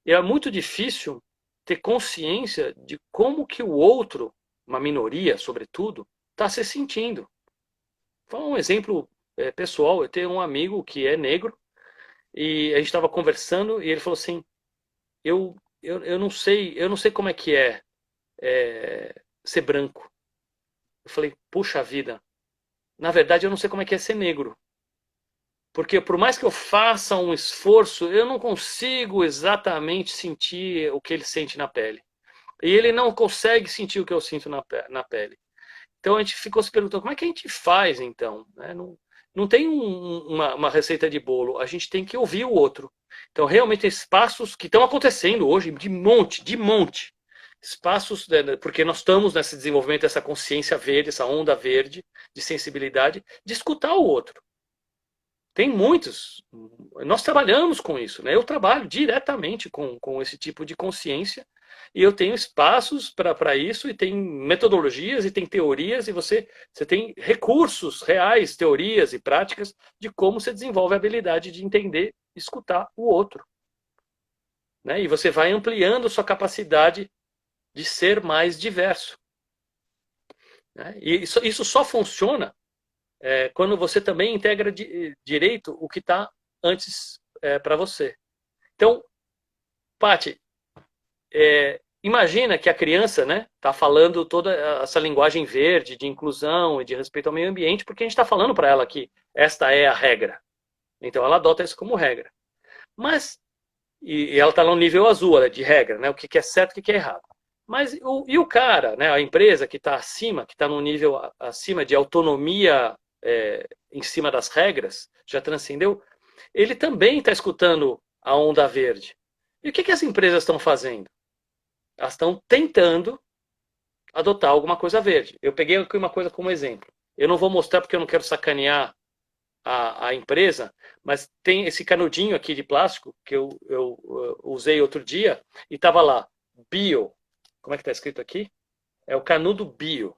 E é muito difícil ter consciência de como que o outro, uma minoria, sobretudo, está se sentindo. Vou dar um exemplo pessoal. Eu tenho um amigo que é negro e a gente estava conversando e ele falou assim: eu não sei como é que ser branco. Eu falei: puxa vida, na verdade eu não sei como é que é ser negro. Porque por mais que eu faça um esforço, eu não consigo exatamente sentir o que ele sente na pele. E ele não consegue sentir o que eu sinto na pele. Então a gente ficou se perguntando, como é que a gente faz então? Não tem uma receita de bolo, a gente tem que ouvir o outro. Então realmente espaços que estão acontecendo hoje, de monte. Espaços, porque nós estamos nesse desenvolvimento dessa consciência verde, essa onda verde de sensibilidade, de escutar o outro. Tem muitos. Nós trabalhamos com isso, né? Eu trabalho diretamente com esse tipo de consciência e eu tenho espaços para isso e tem metodologias e tem teorias e você tem recursos reais, teorias e práticas de como você desenvolve a habilidade de entender e escutar o outro. Né? E você vai ampliando a sua capacidade de ser mais diverso. Né? E isso só funciona quando você também integra direito o que está antes para você. Então, Paty, imagina que a criança, né, está falando toda essa linguagem verde de inclusão e de respeito ao meio ambiente, porque a gente está falando para ela que esta é a regra. Então ela adota isso como regra. Mas, e ela está no nível azul, né, de regra, né, o que é certo e o que é errado. Mas e o cara, né, a empresa que está acima, que está num nível acima de autonomia em cima das regras, já transcendeu, ele também está escutando a onda verde. E o que as empresas estão fazendo? Elas estão tentando adotar alguma coisa verde. Eu peguei aqui uma coisa como exemplo. Eu não vou mostrar porque eu não quero sacanear a empresa, mas tem esse canudinho aqui de plástico que eu usei outro dia e estava lá, bio. Como é que está escrito aqui? É o canudo bio.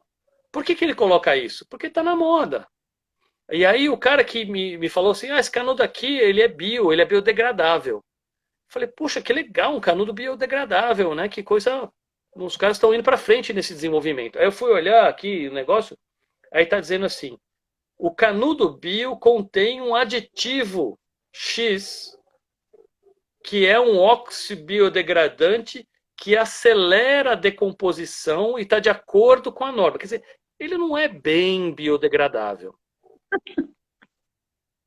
Por que ele coloca isso? Porque está na moda. E aí o cara que me falou assim, esse canudo aqui, ele é bio, ele é biodegradável. Eu falei, puxa, que legal, um canudo biodegradável, né? Que coisa... Os caras estão indo para frente nesse desenvolvimento. Aí eu fui olhar aqui o negócio, aí está dizendo assim, o canudo bio contém um aditivo X, que é um óxido biodegradante que acelera a decomposição e está de acordo com a norma. Quer dizer, ele não é bem biodegradável.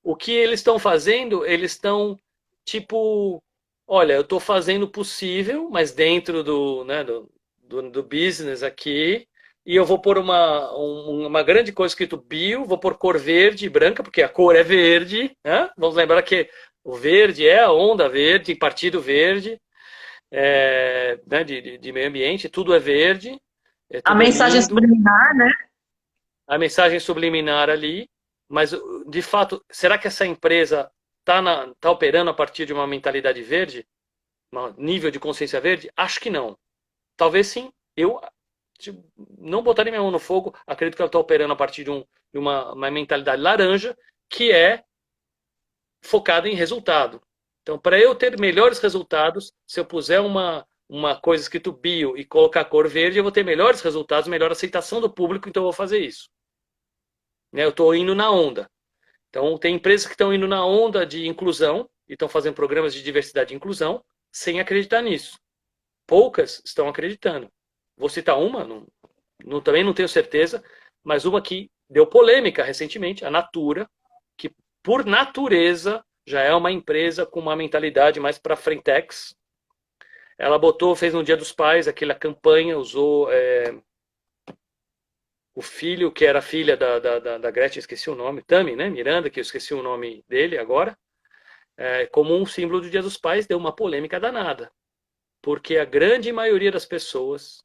O que eles estão fazendo, eles estão tipo, olha, eu estou fazendo o possível, mas dentro do business aqui, e eu vou pôr uma grande coisa escrito bio, vou pôr cor verde e branca, porque a cor é verde, né? Vamos lembrar que o verde é a onda verde, partido verde, né, de meio ambiente, tudo é verde, A tudo é mensagem lindo, subliminar, né? a mensagem subliminar ali, mas de fato, será que essa empresa tá operando a partir de uma mentalidade verde, um nível de consciência verde? Acho que não. Talvez sim. Eu não botaria minha mão no fogo, acredito que ela está operando a partir de uma mentalidade laranja, que é focada em resultado. Então, para eu ter melhores resultados, se eu puser uma coisa escrito bio e colocar cor verde, eu vou ter melhores resultados, melhor aceitação do público, então eu vou fazer isso. Eu estou indo na onda. Então, tem empresas que estão indo na onda de inclusão e estão fazendo programas de diversidade e inclusão sem acreditar nisso. Poucas estão acreditando. Vou citar uma, também não tenho certeza, mas uma que deu polêmica recentemente, a Natura, que por natureza já é uma empresa com uma mentalidade mais para frentex. Ela fez no Dia dos Pais aquela campanha, usou o filho, que era filha da Gretchen, esqueci o nome, Tami, né? Miranda, que eu esqueci o nome dele agora, como um símbolo do Dia dos Pais, deu uma polêmica danada. Porque a grande maioria das pessoas,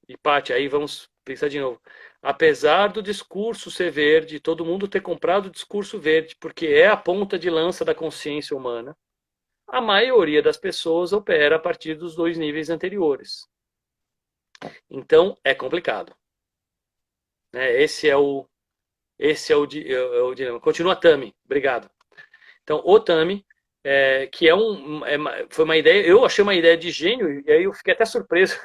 e Paty, aí vamos pensar de novo, apesar do discurso ser verde, todo mundo ter comprado o discurso verde, porque é a ponta de lança da consciência humana, a maioria das pessoas opera a partir dos 2 níveis anteriores. Então, é complicado. Esse é o dilema. Continua Tami, obrigado. Então, o Tami, que foi uma ideia, eu achei uma ideia de gênio, e aí eu fiquei até surpreso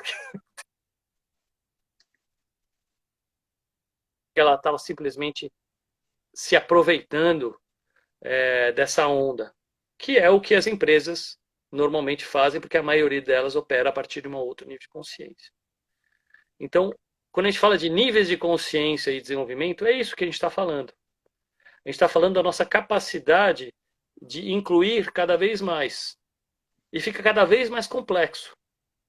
que ela estava simplesmente se aproveitando dessa onda, que é o que as empresas normalmente fazem, porque a maioria delas opera a partir de um outro nível de consciência. Então, quando a gente fala de níveis de consciência e desenvolvimento, é isso que a gente está falando. A gente está falando da nossa capacidade de incluir cada vez mais. E fica cada vez mais complexo,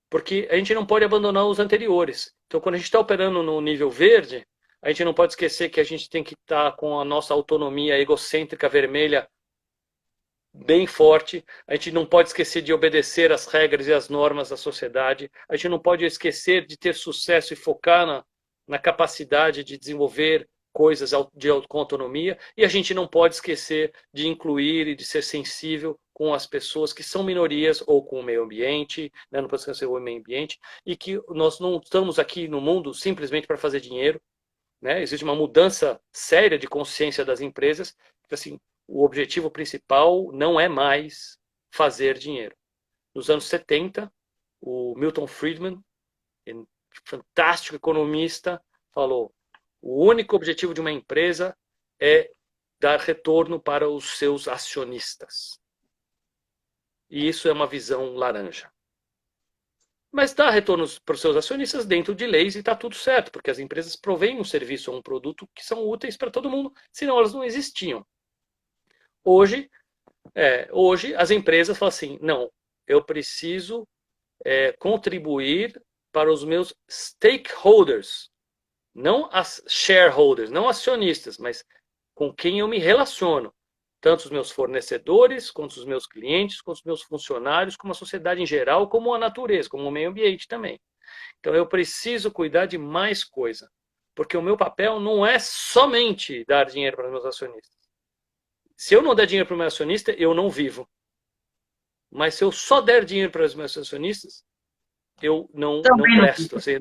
porque a gente não pode abandonar os anteriores. Então, quando a gente está operando no nível verde, a gente não pode esquecer que a gente tem que estar com a nossa autonomia egocêntrica vermelha bem forte. A gente não pode esquecer de obedecer às regras e às normas da sociedade. A gente não pode esquecer de ter sucesso e focar na capacidade de desenvolver coisas com autonomia. E a gente não pode esquecer de incluir e de ser sensível com as pessoas que são minorias ou com o meio ambiente, né? Não pode esquecer o meio ambiente, e que nós não estamos aqui no mundo simplesmente para fazer dinheiro. Né? Existe uma mudança séria de consciência das empresas, que assim, o objetivo principal não é mais fazer dinheiro. Nos anos 70, o Milton Friedman, fantástico economista, falou: o único objetivo de uma empresa é dar retorno para os seus acionistas. E isso é uma visão laranja. mas dá retornos para os seus acionistas dentro de leis e está tudo certo, porque as empresas provêm um serviço ou um produto que são úteis para todo mundo, senão elas não existiam. Hoje, hoje as empresas falam assim, não, eu preciso contribuir para os meus stakeholders, não as shareholders, não acionistas, mas com quem eu me relaciono. Tanto os meus fornecedores, quanto os meus clientes, quanto os meus funcionários, como a sociedade em geral, como a natureza, como o meio ambiente também. Então eu preciso cuidar de mais coisa, porque o meu papel não é somente dar dinheiro para os meus acionistas. Se eu não der dinheiro para o meu acionista, eu não vivo. Mas se eu só der dinheiro para os meus acionistas, eu não presto. Assim,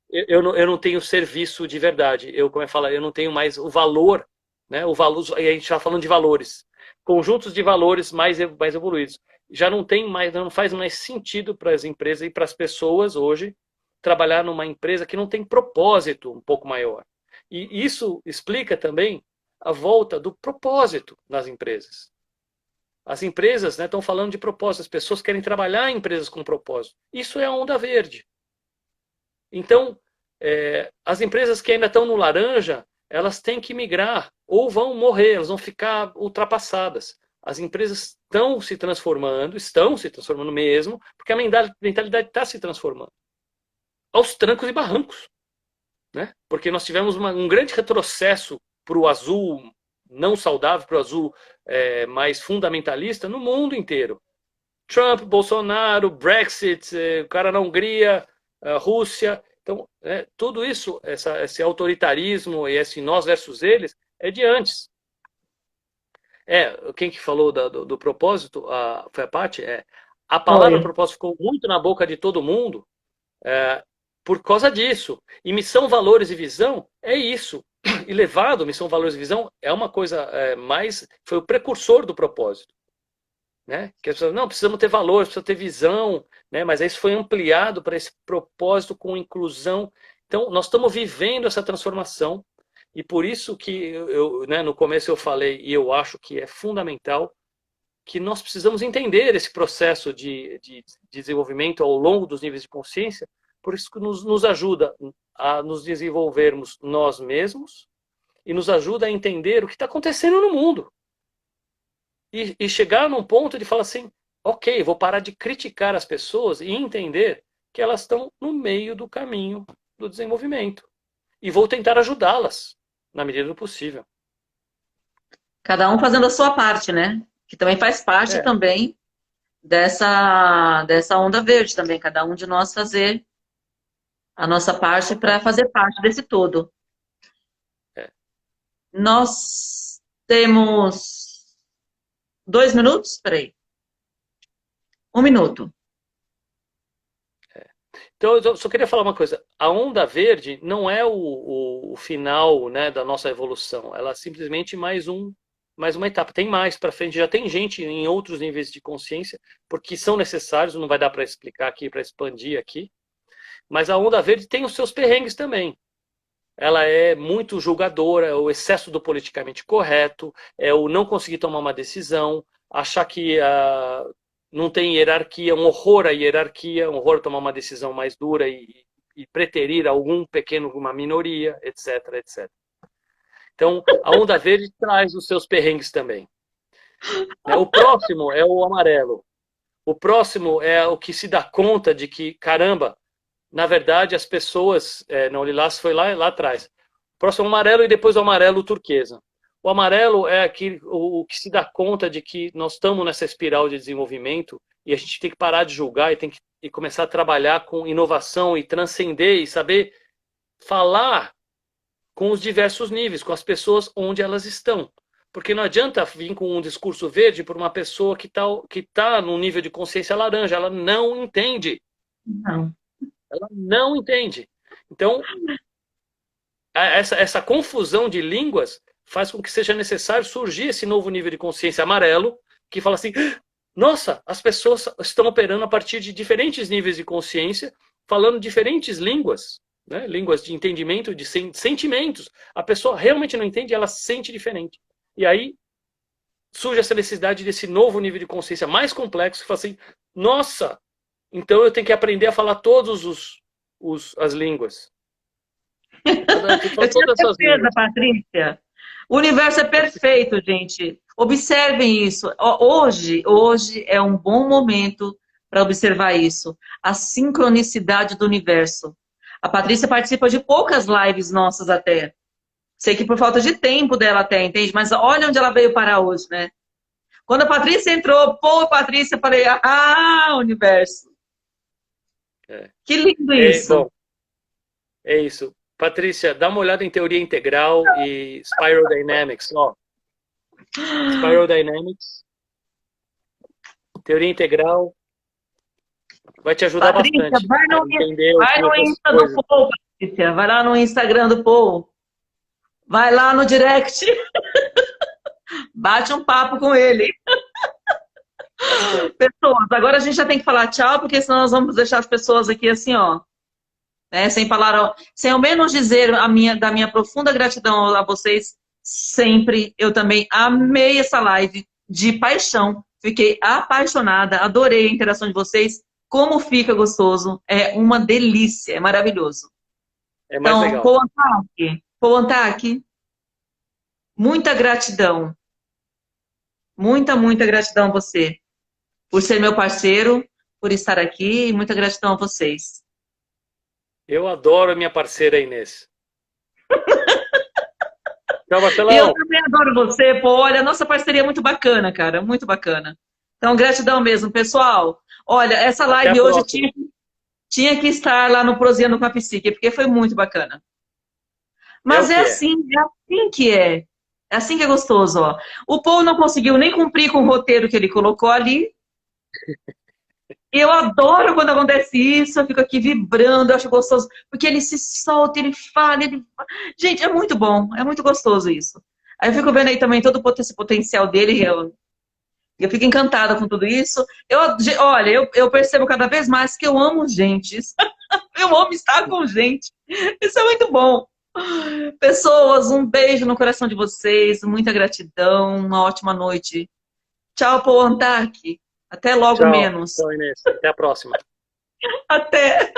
eu não tenho serviço de verdade. Como eu falo, eu não tenho mais o valor, né? O valor, a gente está falando de valores, conjuntos de valores mais evoluídos. Já não tem mais, não faz mais sentido para as empresas e para as pessoas hoje trabalhar numa empresa que não tem propósito um pouco maior. E isso explica também a volta do propósito nas empresas. As empresas, né, estão falando de propósito, as pessoas querem trabalhar em empresas com propósito. Isso é a onda verde. Então, as empresas que ainda estão no laranja, elas têm que migrar, ou vão morrer, elas vão ficar ultrapassadas. As empresas estão se transformando mesmo, porque a mentalidade está se transformando. Aos trancos e barrancos. Né? Porque nós tivemos um grande retrocesso para o azul não saudável, para o azul mais fundamentalista no mundo inteiro. Trump, Bolsonaro, Brexit, o cara na Hungria, a Rússia. Então, tudo isso, esse autoritarismo e esse nós versus eles, é de antes. Quem que falou do propósito? Foi a Paty? A palavra propósito ficou muito na boca de todo mundo por causa disso. E missão, valores e visão é isso. E levado, missão, valores e visão é uma coisa mais... Foi o precursor do propósito. Né? Que as pessoas, não, precisamos ter valores, precisamos ter visão, né? Mas isso foi ampliado para esse propósito com inclusão. Então, nós estamos vivendo essa transformação e por isso que né, no começo eu falei, e eu acho que é fundamental, que nós precisamos entender esse processo de desenvolvimento ao longo dos níveis de consciência, por isso que nos ajuda a nos desenvolvermos nós mesmos e nos ajuda a entender o que está acontecendo no mundo. E chegar num ponto de falar assim, ok, vou parar de criticar as pessoas e entender que elas estão no meio do caminho do desenvolvimento. E vou tentar ajudá-las, na medida do possível. Cada um fazendo a sua parte, né? Que também faz parte também dessa onda verde também. Cada um de nós fazer a nossa parte para fazer parte desse todo. Nós temos 2 minutos? Espera aí. 1 minuto. Então, eu só queria falar uma coisa. A onda verde não é o final, né, da nossa evolução. Ela é simplesmente mais uma etapa. Tem mais para frente. Já tem gente em outros níveis de consciência, porque são necessários. Não vai dar para explicar aqui, para expandir aqui. Mas a onda verde tem os seus perrengues também. Ela é muito julgadora, é o excesso do politicamente correto, é o não conseguir tomar uma decisão, achar que não tem hierarquia, um horror à hierarquia, um horror a tomar uma decisão mais dura e preterir uma minoria, etc, etc. Então, a onda verde traz os seus perrengues também. O próximo é o amarelo. O próximo é o que se dá conta de que, caramba, na verdade, as pessoas... não, o lilás foi lá atrás. O próximo é o amarelo e depois o amarelo turquesa. O amarelo é o que se dá conta de que nós estamos nessa espiral de desenvolvimento e a gente tem que parar de julgar e tem que começar a trabalhar com inovação e transcender e saber falar com os diversos níveis, com as pessoas onde elas estão. Porque não adianta vir com um discurso verde por uma pessoa que tá num nível de consciência laranja. Ela não entende. Não. Ela não entende. Então, essa confusão de línguas faz com que seja necessário surgir esse novo nível de consciência amarelo, que fala assim, nossa, as pessoas estão operando a partir de diferentes níveis de consciência, falando diferentes línguas, né? Línguas de entendimento, de sentimentos. A pessoa realmente não entende, ela sente diferente. E aí surge essa necessidade desse novo nível de consciência mais complexo, que fala assim, nossa, Então eu tenho que aprender a falar as línguas. Eu tinha Todas essas certeza, línguas. Patrícia. O universo é perfeito, gente. Observem isso. Hoje é um bom momento para observar isso. A sincronicidade do universo. A Patrícia participa de poucas lives nossas até. Sei que por falta de tempo dela até, entende? Mas olha onde ela veio parar hoje, né? Quando a Patrícia entrou, pô, Patrícia, eu falei, universo. É. Que lindo isso. Bom, é isso. Patrícia, dá uma olhada em teoria integral e Spiral Dynamics. Ó, Spiral Dynamics, teoria integral, vai te ajudar Patrícia, bastante a entender vai no essas Insta do coisas. Paul, Patrícia. Vai lá no Instagram do Paul. Vai lá no direct. Bate um papo com ele. Pessoas, agora a gente já tem que falar tchau, porque senão nós vamos deixar as pessoas aqui assim, ó. Né, sem ao menos dizer da minha profunda gratidão a vocês, sempre. Eu também amei essa live de paixão. Fiquei apaixonada, adorei a interação de vocês. Como fica gostoso. É uma delícia, é maravilhoso. É mais Então, legal. Paul Antak, muita gratidão. Muita gratidão a você. Por ser meu parceiro, por estar aqui, e muita gratidão a vocês. Eu adoro a minha parceira Inês. Tchau, E eu Marcelão. também adoro você, pô. Olha, a nossa parceria é muito bacana, cara. Muito bacana. Então, gratidão mesmo, pessoal. Olha, essa Até a live hoje próxima. tinha que estar lá no Proseando com a Psique, porque foi muito bacana. É o Mas que é. é assim que é. É assim que é gostoso, ó. O Paul não conseguiu nem cumprir com o roteiro que ele colocou ali. Eu adoro quando acontece isso, eu fico aqui vibrando, eu acho gostoso, porque ele se solta, ele fala, Gente, é muito bom, é muito gostoso isso. Aí eu fico vendo aí também todo esse potencial dele, e eu fico encantada com tudo isso. Olha, eu percebo cada vez mais que eu amo gente. Eu amo estar com gente. Isso é muito bom. Pessoas, um beijo no coração de vocês, muita gratidão, uma ótima noite. Tchau, Paul Antak. Até logo Tchau. menos. Tchau, Inês. Até a próxima. Até.